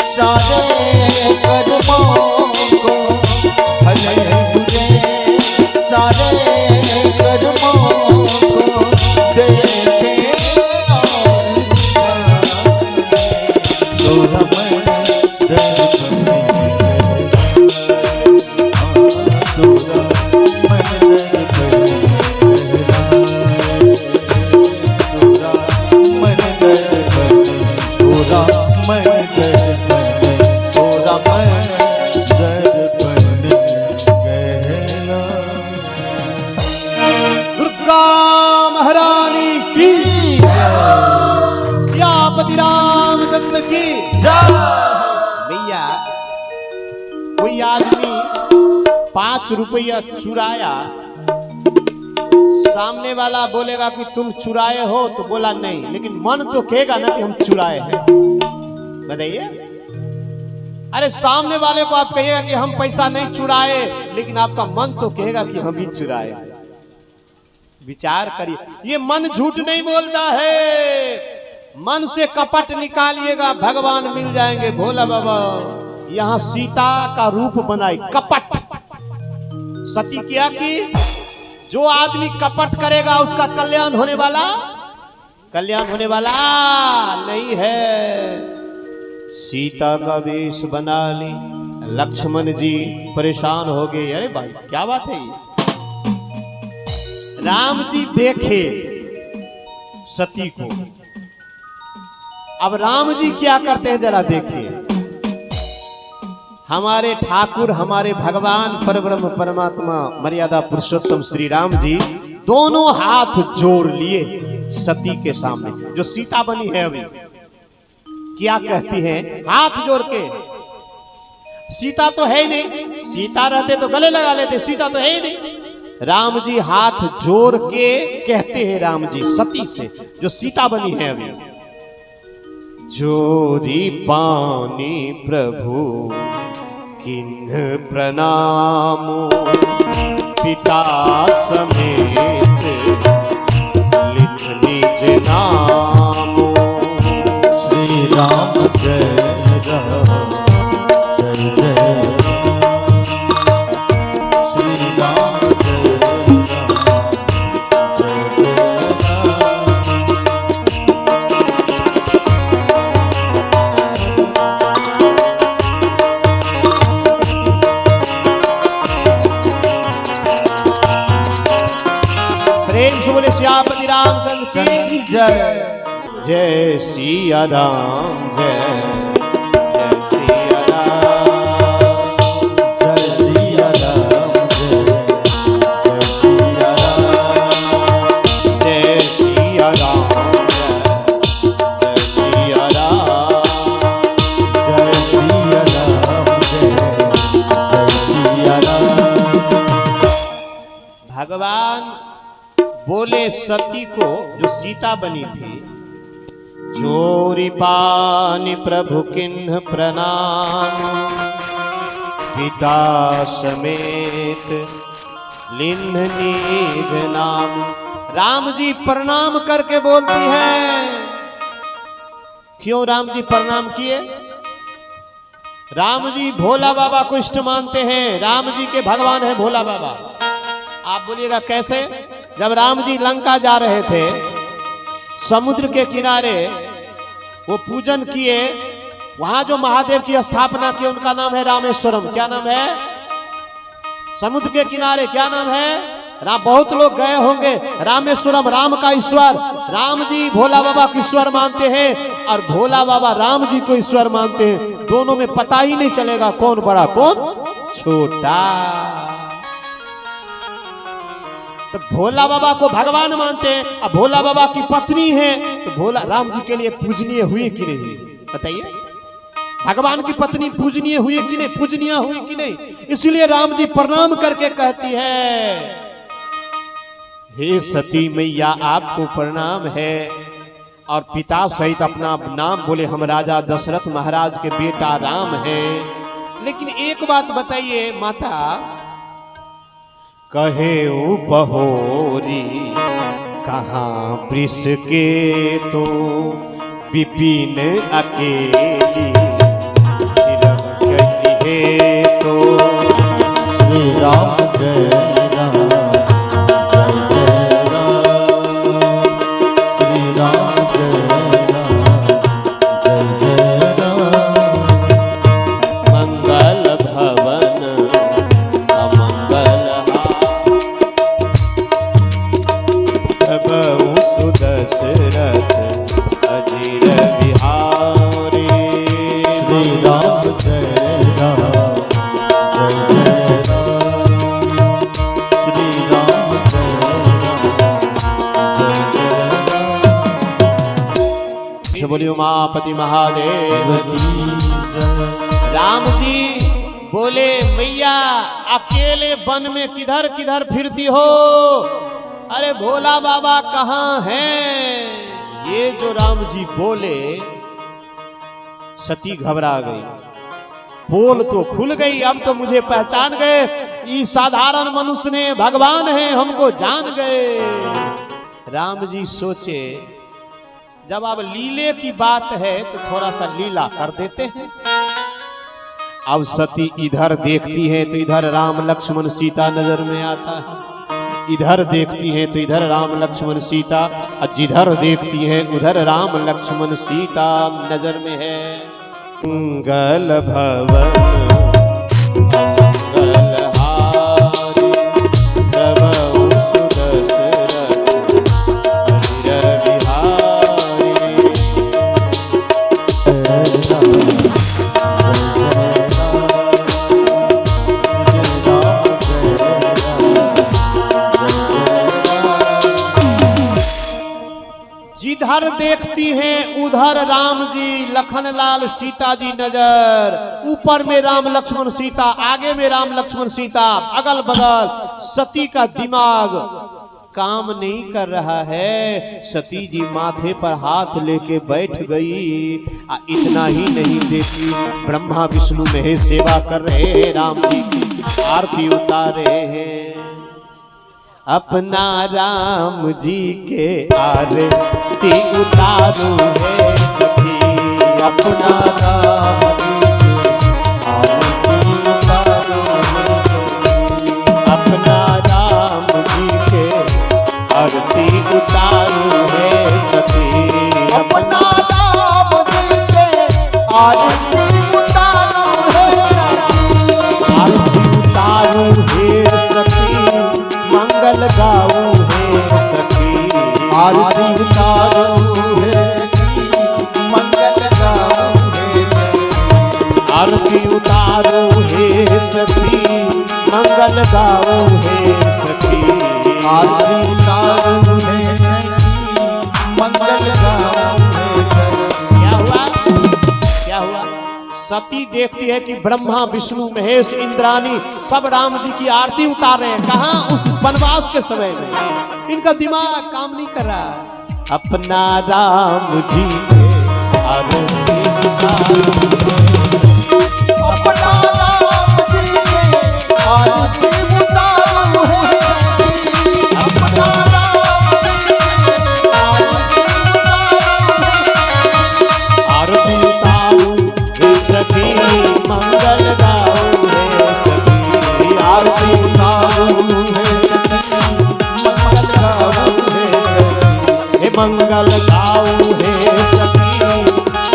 सारे कर्मों को, भले बुरे सारे कर्मों को देखे और दिखाए। तोड़ा मन दर्पण कहलाए, तोड़ा मन दर्पण कहलाए। तोड़ा मन दर्पण, तोड़ा मन दर्पण, तोड़ा मन दर्पण कहलाए। दुर्गा महारानी की, सियापति रामचंद्र की जय। भैया कोई आदमी 5 रुपया चुराया, सामने वाला बोलेगा कि तुम चुराए हो तो बोला नहीं, लेकिन मन तो कहेगा ना कि हम चुराए हैं। बताइए। अरे सामने वाले को आप कहिएगा कि हम पैसा नहीं चुराए, लेकिन आपका मन तो कहेगा कि हम ही चुराए। विचार करिए, ये मन झूठ नहीं बोलता है। मन से कपट निकालिएगा, भगवान मिल जाएंगे। भोला बाबा यहाँ सीता का रूप बनाई, कपट। सती क्या की, जो आदमी कपट करेगा उसका कल्याण होने वाला नहीं है। सीता का वेश बना ली। लक्ष्मण जी परेशान हो गए, अरे भाई क्या बात है ये। राम जी देखे सती को। अब राम जी क्या करते हैं जरा देखिए। हमारे ठाकुर, हमारे भगवान परब्रह्म परमात्मा मर्यादा पुरुषोत्तम श्री राम जी दोनों हाथ जोड़ लिए सती के सामने, जो सीता बनी है अभी। क्या कहती है हाथ जोड़ के? सीता तो है ही नहीं, सीता रहते तो गले लगा लेते, सीता तो है ही नहीं। राम जी हाथ जोड़ के कहते हैं राम जी सती से, जो सीता बनी है अभी, जोरी पानी प्रभु किन्ह प्रणामो, पिता समेत लिख निज नामो। श्री राम जय राम जय जय, श्री राम जय राम जय जय प्रेम से बोले सियापति रामचंद्र की जय। जय सिया राम जय सिया राम, जय सिया राम जय सिया राम, जय सिया राम जय सिया राम, जय सिया राम जय सिया राम। भगवान बोले सती को, जो सीता बनी थी, जोरी पानी प्रभु किन्ह प्रणाम, पिता समेत लिन्ह निज नाम। राम जी प्रणाम करके बोलती है। क्यों राम जी प्रणाम किए? राम जी भोला बाबा को इष्ट मानते हैं, राम जी के भगवान है भोला बाबा। आप बोलिएगा कैसे? जब राम जी लंका जा रहे थे, समुद्र के किनारे वो पूजन किए, वहां जो महादेव की स्थापना की उनका नाम है रामेश्वरम। क्या नाम है? समुद्र के किनारे क्या नाम है? राम। बहुत लोग गए होंगे रामेश्वरम, राम का ईश्वर। राम जी भोला बाबा को ईश्वर मानते हैं और भोला बाबा राम जी को ईश्वर मानते हैं। दोनों में पता ही नहीं चलेगा कौन बड़ा कौन छोटा। तो भोला बाबा को भगवान मानते हैं, अब भोला बाबा की पत्नी है, तो भोला राम जी के लिए पूजनीय हुई कि नहीं हुई? बताइए। भगवान की पत्नी पूजनीय हुई कि नहीं? पूजनीय हुई कि नहीं? इसलिए राम जी प्रणाम करके कहती है, हे सती मैया आपको प्रणाम है। और पिता सहित अपना नाम बोले, हम राजा दशरथ महाराज के बेटा राम हैं। लेकिन एक बात बताइए माता, कहे बहोरी कहाँ वृष के तो विपिन अकेली, कहिए तो श्री राम जय राम जय जय राम, श्री राम जय राम जय जय राम। मंगल भवन अमंगल बहु सुदशरथ अजीर बिहारी। श्री राम जय राम जय जय राम, श्री राम जय राम जय जय राम। बोलिए उमापति महादेव की जय। राम जी बोले, मैया अकेले वन में किधर किधर फिरती हो? अरे भोला बाबा कहाँ हैं? ये जो राम जी बोले, सती घबरा गई। पोल तो खुल गई, अब तो मुझे पहचान गए, ये साधारण मनुष्य ने भगवान है, हमको जान गए। राम जी सोचे, जब अब लीले की बात है तो थोड़ा सा लीला कर देते हैं। अब सती इधर देखती है तो इधर राम लक्ष्मण सीता नजर में आता है, इधर देखती है तो इधर राम लक्ष्मण सीता, और जिधर देखती है उधर राम लक्ष्मण सीता नजर में है। मंगल भवन मंगलहारी प्रभु सुदशरथ हरिर बिहारी। जिधर देखती हैं उधर राम जी लखन लाल सीता जी नजर, ऊपर में राम लक्ष्मण सीता, आगे में राम लक्ष्मण सीता, अगल बगल। सती का दिमाग काम नहीं कर रहा है। सती जी माथे पर हाथ लेके बैठ गई। इतना ही नहीं देखी, ब्रह्मा विष्णु महेश सेवा कर रहे हैं, राम जी की आरती उतारे हैं। अपना राम जी के आरती उतारू है सखी, अपना राम जी के आरती उतारू है सखी, अपना राम जी के आरती उतारू है सखी, अपना राम जी के आरती उतारू है सखी, मंगल गाऊं है सखी, आरती उतारू है मंगल गाऊं है, आरती उतारू है सखी, मंगल गाऊं है सखी, आरती उतारू है मंगल गाऊं है। क्या हुआ? क्या हुआ? सती देखती है कि ब्रह्मा विष्णु महेश इंद्रानी सब राम जी की आरती उतार रहे हैं। कहां? उस वनवास के समय में। इनका दिमाग काम नहीं कर रहा। अपना राम जी के आरती उतारू, अपना राम जी के आरती उतारू है, अपना राम जी के आरती उतारू है सखी, मंगल गाऊं है सखी, आरती उतारू है सखी, मंगल गाऊं है, हे मंगल गाऊं है सखी,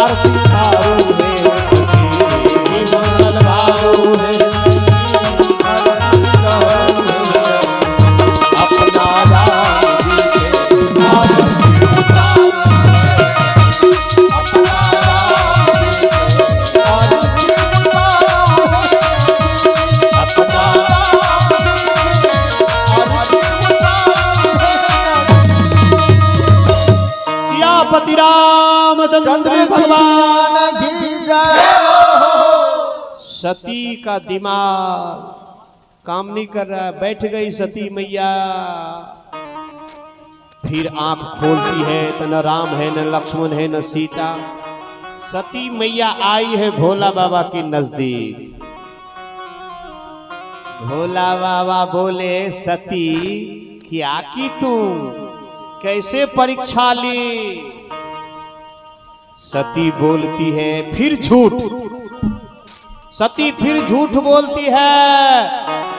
आरती उतारू है सखी, हे मंगल गाऊं है सखी, आरती उतारू है, अपना राम जी के आरती उतारू है, अपना राम जी के आरती उतारू है, अपना राम जी के आरती उतारू है। सियापति रामचंद्र भगवान की जय। सती का दिमाग काम नहीं कर रहा है। बैठ गई सती मैया, फिर आंख खोलती है तो न राम है, न लक्ष्मण है, न सीता। सती मैया आई है भोला बाबा के नजदीक। भोला बाबा बोले, सती क्या की तुम, कैसे परीक्षा ली? सती बोलती है फिर झूठ। सती फिर झूठ बोलती है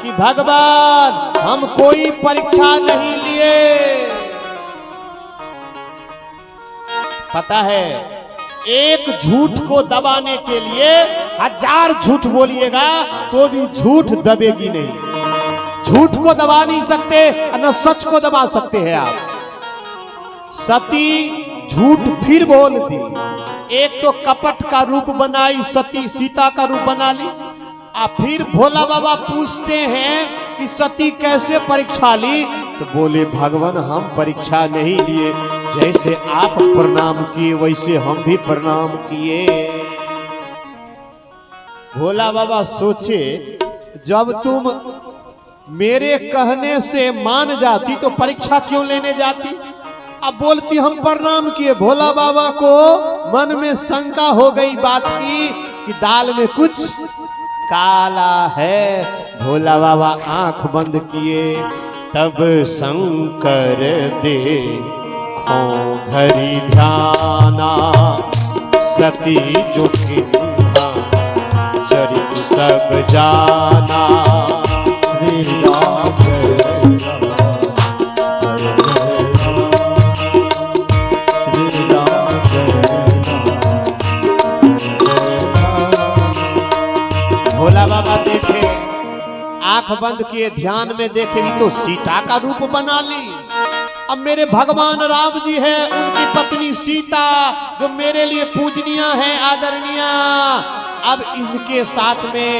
कि भगवान हम कोई परीक्षा नहीं लिए। पता है, एक झूठ को दबाने के लिए 1000 झूठ बोलिएगा तो भी झूठ दबेगी नहीं। झूठ को दबा नहीं सकते, न सच को दबा सकते हैं आप। सती झूठ फिर बोल दी। एक तो कपट का रूप बनाई सती, सीता का रूप बना ली। फिर भोला बाबा पूछते हैं कि सती कैसे परीक्षा ली? तो बोले, भगवान हम परीक्षा नहीं लिए, जैसे आप प्रणाम किए वैसे हम भी प्रणाम किए। भोला बाबा सोचे, जब तुम मेरे कहने से मान जाती तो परीक्षा क्यों लेने जाती? अब बोलती हम प्रणाम किए। भोला बाबा को मन में शंका हो गई बात की कि दाल में कुछ काला है। भोला बाबा आंख बंद किए, तब शंकर देखो धरी ध्याना, सती जो किन्हा चरित सब जाना। श्री राम बंद किए, ध्यान में देखेगी तो सीता का रूप बना ली। अब मेरे भगवान राम जी है, उनकी पत्नी सीता जो मेरे लिए पूजनीय है, आदरणीय। अब इनके साथ में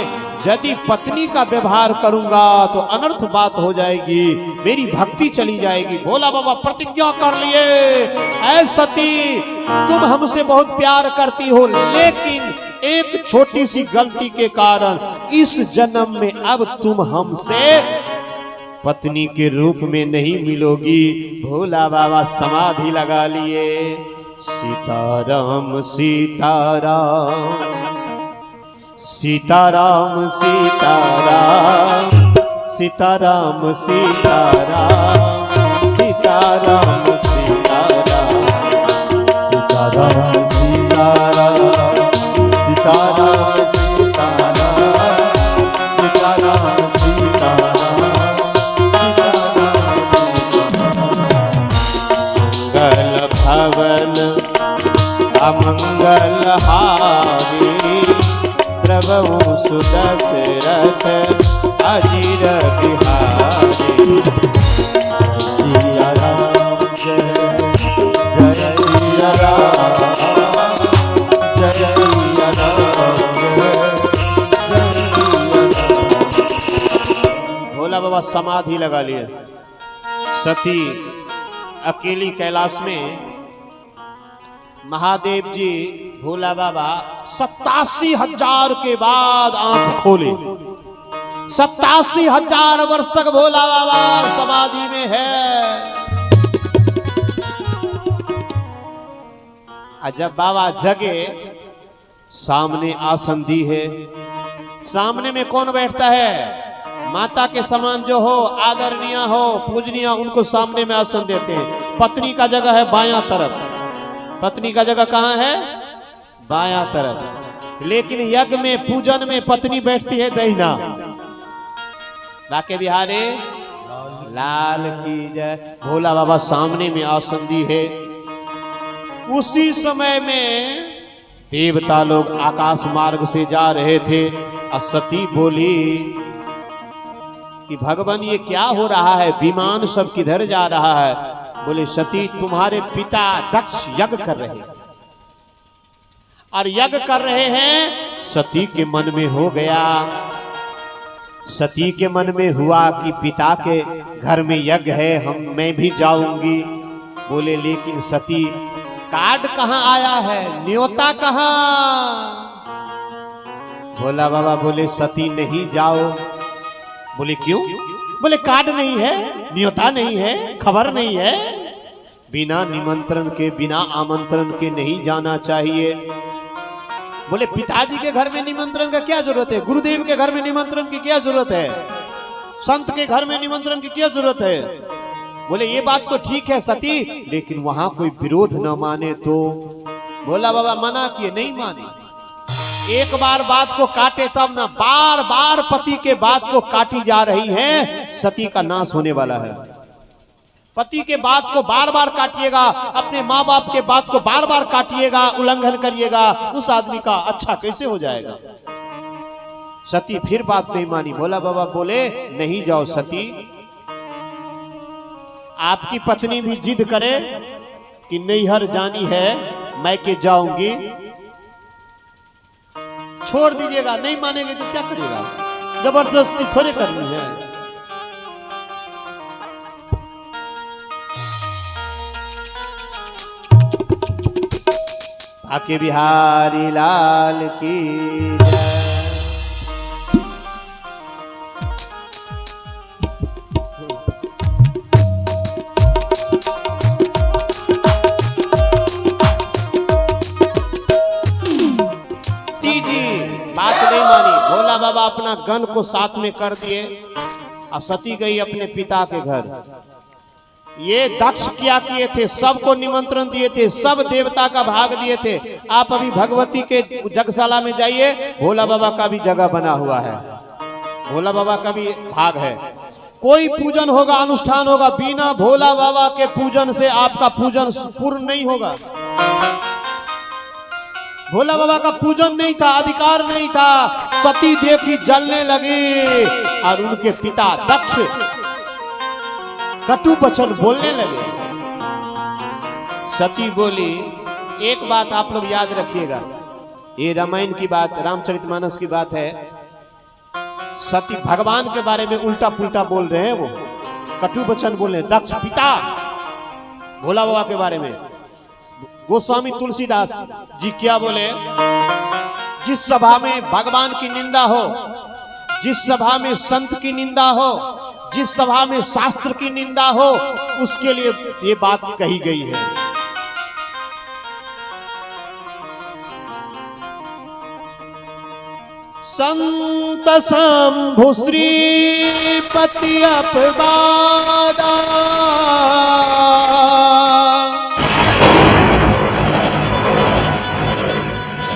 यदि पत्नी का व्यवहार करूंगा तो अनर्थ बात हो जाएगी, मेरी भक्ति चली जाएगी। भोला बाबा प्रतिज्ञा कर लिए, ऐ सती तुम हमसे बहुत प्यार करती हो, लेकिन एक छोटी सी गलती के कारण इस जन्म में अब तुम हमसे पत्नी के रूप में नहीं मिलोगी। भोला बाबा समाधि लगा लिए। सीताराम सीताराम सीताराम सीताराम सीताराम सीताराम सीताराम सीताराम सीताराम सीताराम सीताराम सीताराम सीताराम मंगल भवन अमंगल हारी, द्रवहु सुदशरथ अजीर बिहारी। सिया राम जय जय सिया राम जय सिया राम जय सिया राम। भोला बाबा समाधि लगा लिए। सती अकेली कैलाश में, महादेव जी भोला बाबा 87,000 के बाद आंख खोले। 87,000 वर्ष तक भोला बाबा समाधि में है। जब बाबा जगे, सामने आसन दी है। सामने में कौन बैठता है? माता के समान जो हो, आदरणीय हो, पूजनीय, उनको सामने में आसन देते हैं। पत्नी का जगह है बायां तरफ। पत्नी का जगह कहां है? बायां तरफ। लेकिन यज्ञ में, पूजन में पत्नी बैठती है दहिना। बाके बिहारी लाल की जय। भोला बाबा सामने में आसन दी है। उसी समय में देवता लोग आकाश मार्ग से जा रहे थे। और सती बोली कि भगवान ये क्या हो रहा है, विमान सब किधर जा रहा है? बोले सती तुम्हारे पिता दक्ष यज्ञ कर रहे हैं, और यज्ञ कर रहे हैं। सती के मन में हो गया, सती के मन में हुआ कि पिता के घर में यज्ञ है, मैं भी जाऊंगी। बोले लेकिन सती कार्ड कहां आया है, न्योता कहां? भोला बाबा बोले सती नहीं जाओ। बोले क्यों? बोले कार्ड नहीं है, न्योता नहीं है, खबर नहीं है। बिना निमंत्रण के, बिना आमंत्रण के नहीं जाना चाहिए। बोले पिताजी के घर में निमंत्रण का क्या जरूरत है? गुरुदेव के घर में निमंत्रण की क्या जरूरत है? संत के घर में निमंत्रण की क्या जरूरत है? बोले ये बात तो ठीक है सती, लेकिन वहां कोई विरोध न माने तो। भोला बाबा मना किए, नहीं माने। एक बार बात को काटे तब ना, बार बार पति के बात को काटी जा रही है। सती का नाश होने वाला है। पति के बात को बार बार काटिएगा, अपने माँ बाप के बात को बार बार काटिएगा, उल्लंघन करिएगा, उस आदमी का अच्छा कैसे हो जाएगा? सती फिर बात नहीं मानी। भोला बाबा बोले नहीं जाओ सती, आपकी पत्नी भी जिद करे कि नैहर जानी है, मैं के जाऊंगी, छोड़ दीजिएगा। नहीं मानेंगे तो क्या करिएगा? जबरदस्ती थोड़े करनी है। आके बिहारी लाल की जय। बाबा अपना गण को साथ में कर दिए और सती गई अपने पिता के घर। ये दक्ष क्या किए थे? सबको निमंत्रण दिए थे, सब देवता का भाग दिए थे। आप अभी भगवती के जगशाला में जाइए, भोला बाबा का भी जगह बना हुआ है, भोला बाबा का भी भाग है। कोई पूजन होगा, अनुष्ठान होगा, बिना भोला बाबा के पूजन से आपका पूजन पूर्ण नहीं होगा। भोला बाबा का पूजन नहीं था, अधिकार नहीं था। सती देखी जलने लगी। और उनके पिता दक्ष कटु वचन बोलने लगे। सती बोली, एक बात आप लोग याद रखिएगा, ये रामायण की बात, रामचरितमानस की बात है। सती भगवान के बारे में उल्टा पुल्टा बोल रहे हैं, वो कटु वचन बोल रहे हैं। दक्ष पिता भोला बाबा के बारे में गोस्वामी तुलसीदास जी क्या बोले, जिस सभा में भगवान की निंदा हो, जिस सभा में संत की निंदा हो, जिस सभा में शास्त्र की निंदा हो, उसके लिए ये बात कही गई है। संत शंभु श्रीपति अपवादा,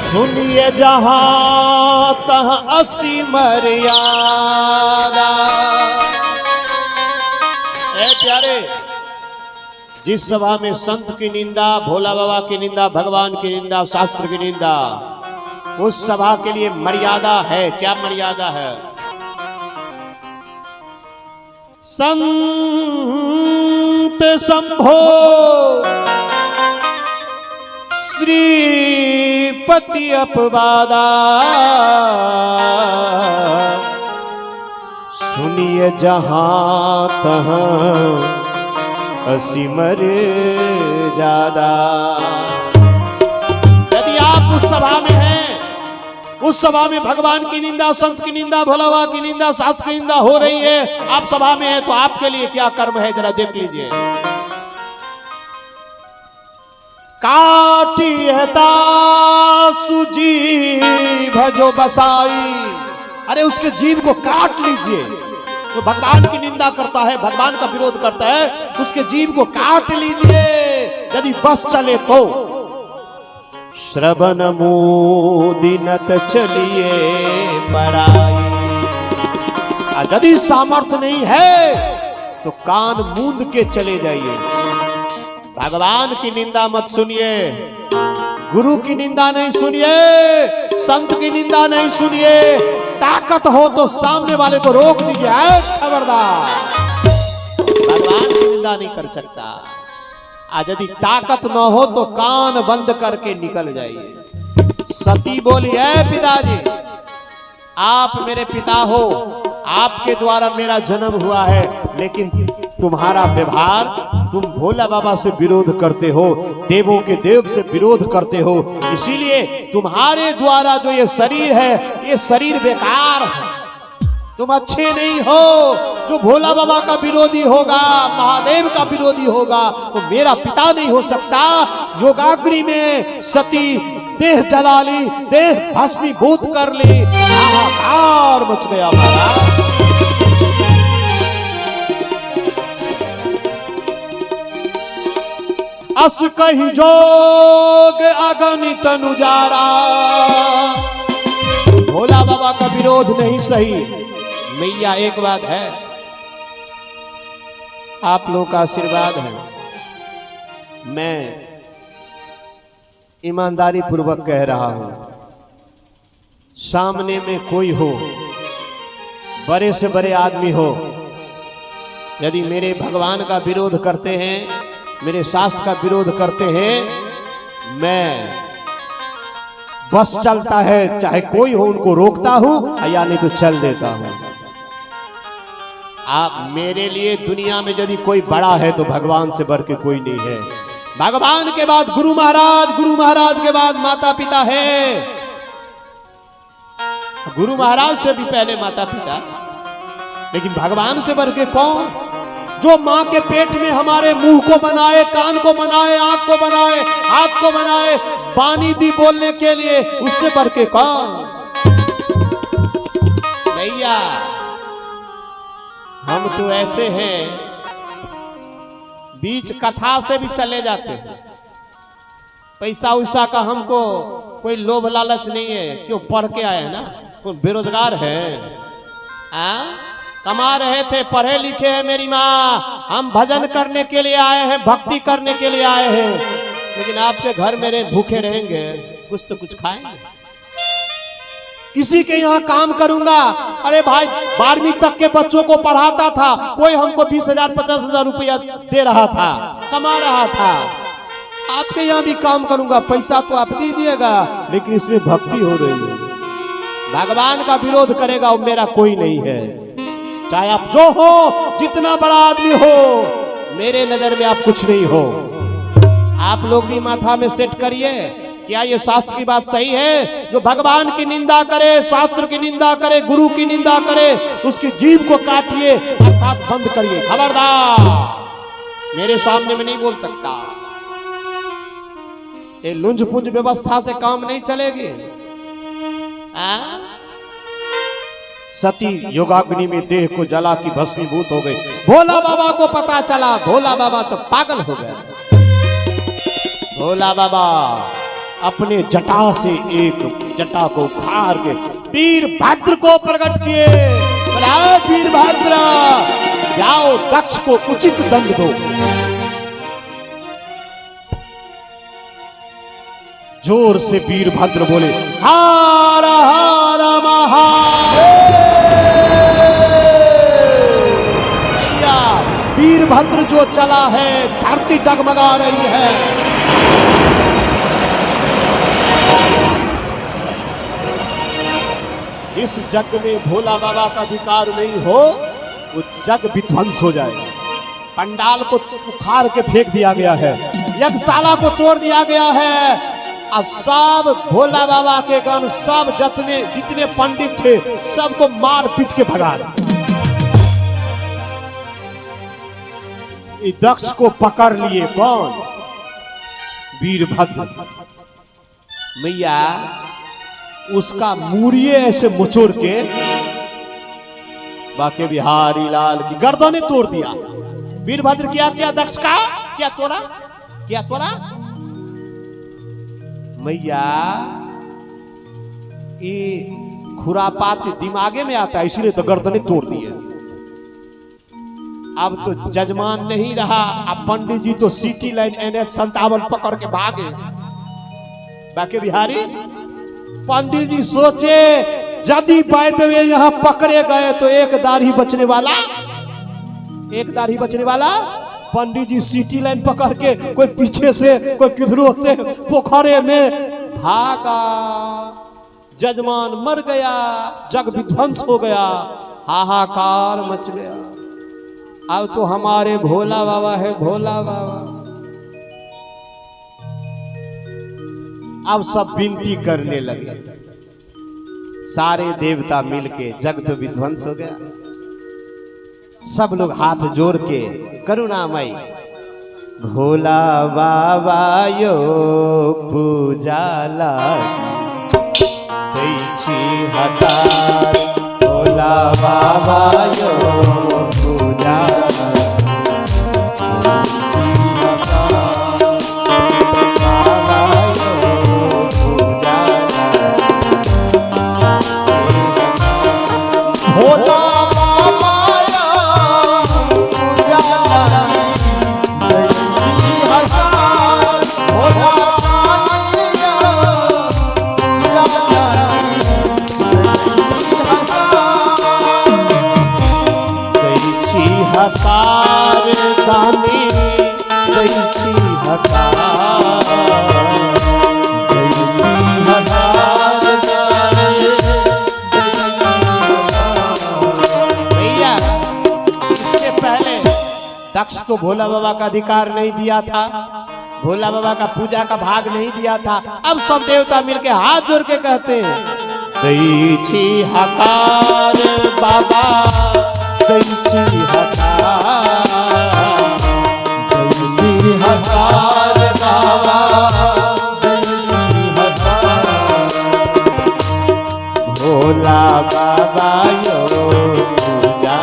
सुनिए जहां तहां असी मर्यादा। ए प्यारे, जिस सभा में संत की निंदा, भोला बाबा की निंदा, भगवान की निंदा, शास्त्र की निंदा, उस सभा के लिए मर्यादा है। क्या मर्यादा है? संत शंभो श्रीपति अपवादा, सुनिए जहां तहां असी मर्यादा। यदि आप उस सभा में हैं, उस सभा में भगवान की निंदा, संत की निंदा, भोला बाबा की निंदा, शास्त्र की निंदा हो रही है, आप सभा में हैं, तो आपके लिए क्या कर्म है जरा देख लीजिए। काटियता सुजीव जो बसाई, अरे उसके जीव को काट लीजिए। तो भगवान की निंदा करता है, भगवान का विरोध करता है, उसके जीव को काट लीजिए यदि बस चले तो। श्रवण मोदिनत चलिए पराई, यदि सामर्थ्य नहीं है तो कान मूंद के चले जाइए। भगवान की निंदा मत सुनिए, गुरु की निंदा नहीं सुनिए, संत की निंदा नहीं सुनिए। ताकत हो तो सामने वाले को रोक दीजिए, खबरदार। भगवान की निंदा नहीं कर सकता। आज यदि ताकत न हो तो कान बंद करके निकल जाइए। सती बोली, है पिताजी, आप मेरे पिता हो, आपके द्वारा मेरा जन्म हुआ है, लेकिन तुम्हारा व्यवहार, तुम भोला बाबा से विरोध करते हो, देवों के देव से विरोध करते हो, इसीलिए तुम्हारे द्वारा जो ये शरीर है, ये शरीर बेकार है, तुम अच्छे नहीं हो। जो भोला बाबा का विरोधी होगा, महादेव का विरोधी होगा, तो मेरा पिता नहीं हो सकता। योगाग्नि में सती देह जला ली, देह भस्मीभूत कर ली, हाहाकार मच गया महाराज। अस कही जोग अगणित अनुजारा, भोला बाबा का विरोध नहीं सही। मैया एक बात है, आप लोगों का आशीर्वाद है, मैं ईमानदारी पूर्वक कह रहा हूं, सामने में कोई हो, बड़े से बड़े आदमी हो, यदि मेरे भगवान का विरोध करते हैं, मेरे शास्त्र का विरोध करते हैं, मैं बस चलता है, चाहे कोई हो उनको रोकता हूं या नहीं तो चल देता हूं। आप मेरे लिए दुनिया में यदि कोई बड़ा है तो भगवान से बढ़ के कोई नहीं है। भगवान के बाद गुरु महाराज, गुरु महाराज के बाद माता पिता है, गुरु महाराज से भी पहले माता पिता, लेकिन भगवान से बढ़ के कौन? जो मां के पेट में हमारे मुंह को बनाए, कान को बनाए, आंख को बनाए, हाथ को बनाए, बानी दी बोलने के लिए, उससे बढ़ के कौन? भैया हम तो ऐसे हैं, बीच कथा से भी चले जाते हैं। पैसा उसा का हमको कोई लोभ लालच नहीं है, क्यों पढ़ के आए हैं ना, कोई बेरोजगार है, कमा रहे थे, पढ़े लिखे हैं मेरी माँ, हम भजन करने के लिए आए हैं, भक्ति करने के लिए आए हैं, लेकिन आपके घर मेरे भूखे रहेंगे, कुछ तो कुछ खाएंगे। किसी के यहाँ काम करूंगा। अरे भाई 12वीं तक के बच्चों को पढ़ाता था, कोई हमको 20,000 50,000 रुपया दे रहा था, कमा रहा था। आपके यहाँ भी काम करूंगा, पैसा तो आप दीजिएगा, लेकिन इसमें भक्ति हो रही है। भगवान का विरोध करेगा वो मेरा कोई नहीं है। चाहे आप जो हो, जितना बड़ा आदमी हो, मेरे नजर में आप कुछ नहीं हो। आप लोग भी माथा में सेट करिए, क्या ये शास्त्र की बात सही है? जो भगवान की निंदा करे, शास्त्र की निंदा करे, गुरु की निंदा करे, उसकी जीभ को काटिए अर्थात बंद करिए। खबरदार, मेरे सामने में नहीं बोल सकता। ये लुंज पुंज व्यवस्था से काम नहीं चलेगी। सती योगाग्नि में देह को जला की भस्मीभूत हो गई। भोला बाबा को पता चला, भोला बाबा तो पागल हो गए। भोला बाबा अपने जटा से एक जटा को उखाड़ के वीरभद्र को प्रकट किए। बोला वीरभद्र, जाओ दक्ष को उचित दंड दो। जोर से वीरभद्र बोले, हर हर महादेव। वीरभद्र जो चला है, धरती डगमगा रही है। जिस जग में भोला बाबा का अधिकार नहीं हो, वो जग विध्वंस हो जाएगा। पंडाल को उखाड़ के फेंक दिया गया है, यज्ञशाला को तोड़ दिया गया है। अब सब भोला बाबा के गण, सब जितने पंडित थे, सबको मार पीट के भगा। दक्ष को पकड़ लिए कौन? वीरभद्र। मैया उसका मूड़िए ऐसे मुचोड़ के बाके बिहारी लाल की गर्दन तोड़ दिया। वीरभद्र क्या दक्ष का क्या तोड़ा? मैया ये खुरापात दिमागे में आता है, इसलिए तो गर्दने तोड़ दिए। अब तो जजमान नहीं रहा, अब पंडित जी तो सिटी लाइन NH57 पकड़ के भागे। बाके बिहारी पंडित जी सोचे, यदि वैद्य यहाँ पकड़े गए तो एक दाढ़ी बचने वाला। पंडित जी सिटी लाइन पकड़ के कोई पीछे से, कोई किधरों से पोखरे में भागा। जजमान मर गया, जग विध्वंस हो गया, हाहाकार मच गया। अब तो हमारे भोला बाबा है, भोला बाबा। अब सब विनती करने लगे, सारे देवता मिलके, जग तो विध्वंस हो गया। सब लोग हाथ जोड़ के करुणामय भोला बाबा यो पूजाला हटार, भोला बाबा यो पूजाला दक्ष को भोला बाबा का अधिकार नहीं दिया था, भोला बाबा का पूजा का भाग नहीं दिया था। अब सब देवता मिलके हाथ जोड़ के कहते हैं, दैची हकार बाबा, दैची हकार, दैची हकार बाबा, दैची हकार, भोला बाबा यो पूजा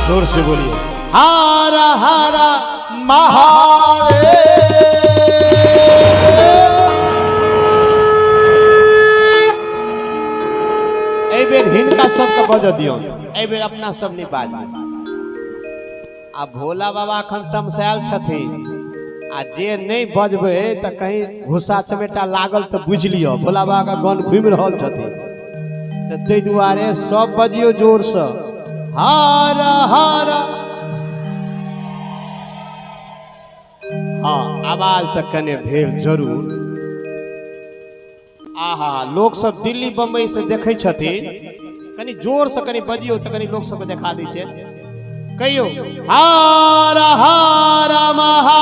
जोर से बोलिए हारा हारा महादेव। ए बेर हिनका सबके बज दियो, ए बेर अपना सब नहीं बाज। आ भोला बाबा अखन तमसायल छथिन, आ जे नहीं बजबे तो कहीं घुसा चमेटा लागल तो बुझ लियो भोला बाबा का गन घूम रहल छथिन। तो ताहि दुआरे सब बजियो जोर से हारा हारा। हाँ आवाज तक कने भेल जरूर। आहा लोग सब दिल्ली बम्बई से देखे छथिन, कनी जोर से कनी बजियो तो कनी लोग सबके देखा दै छै। कहियो हारा हारा महा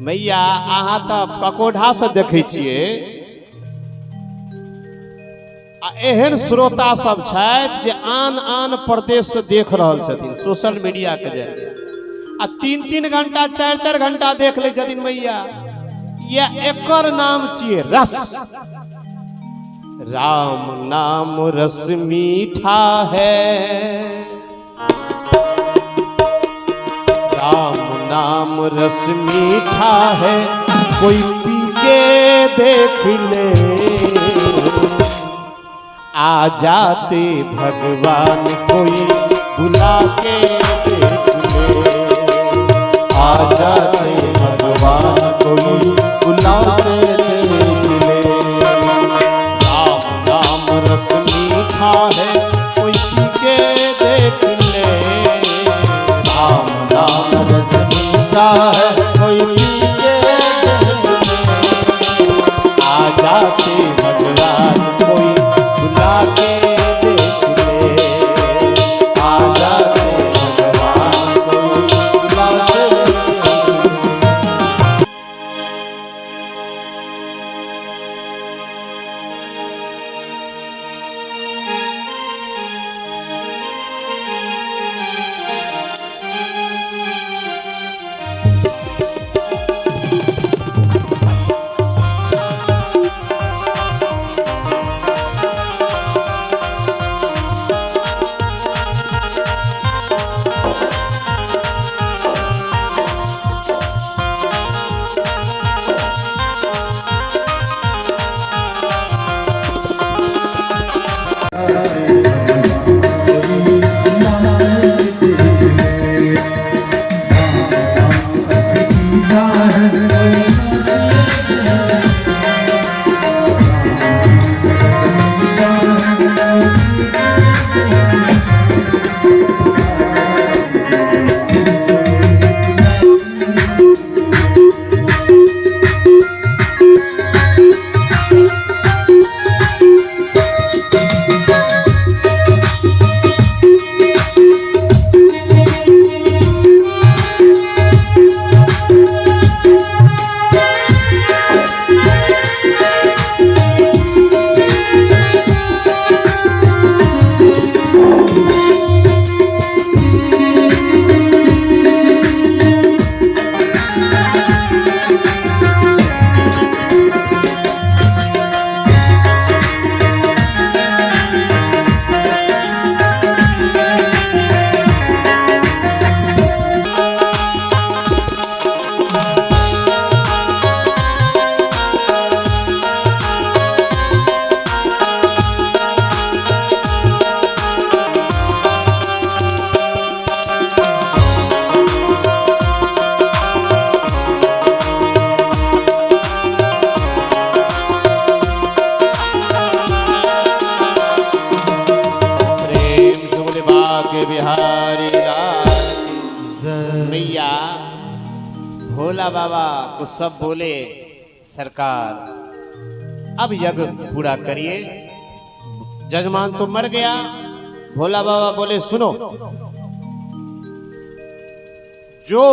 मैया। अहाँ तऽ ककोढ़ा से देखे छियै, आ एहन श्रोता सब छथि जे आन आन प्रदेश से देख रहल छथिन सोशल मीडिया के जरिए, आ 3-3 घंटा 4-4 घंटा देख ले छथिन मैया। ये एकर नाम छियै रस। राम नाम रस मीठा है, राम नाम रस मीठा है, कोई पी के देख ले, आ जाते भगवान कोई बुला के देख ले, आ जाते भगवान कोई बुला के देख ले। राम नाम रस मीठा है, कोई पी के देख ले, राम नाम रस मीठा है, कोई पी के देख ले। आ जाते भगवान कोई बुला के देख ले, आ जाते भगवान कोई बुला के देख ले। बिहारी लाल मैया। भोला बाबा को सब बोले सरकार अब यज्ञ पूरा करिए, जजमान तो मर गया। भोला बाबा बोले सुनो, जो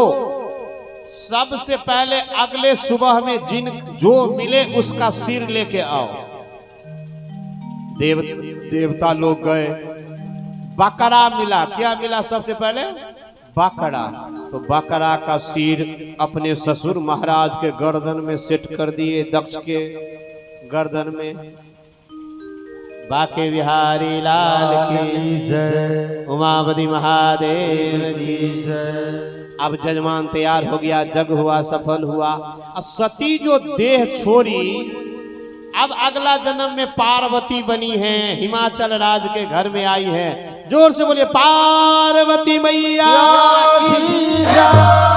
सबसे पहले अगले सुबह में जिन जो मिले उसका सिर लेके आओ। देवता लोग गए, बकरा मिला। क्या मिला सबसे पहले? बकरा। तो बकरा का सिर अपने ससुर महाराज के गर्दन में सेट कर दिए, दक्ष के गर्दन में। बाके बिहारी लाल की जय, उमापति महादेव की। जय। अब जजमान तैयार हो गया, जग हुआ, सफल हुआ। अब सती जो देह छोड़ी, अब अगला जन्म में पार्वती बनी है, हिमाचल राज के घर में आई है। जोर से बोलिए पार्वती मैया की जय।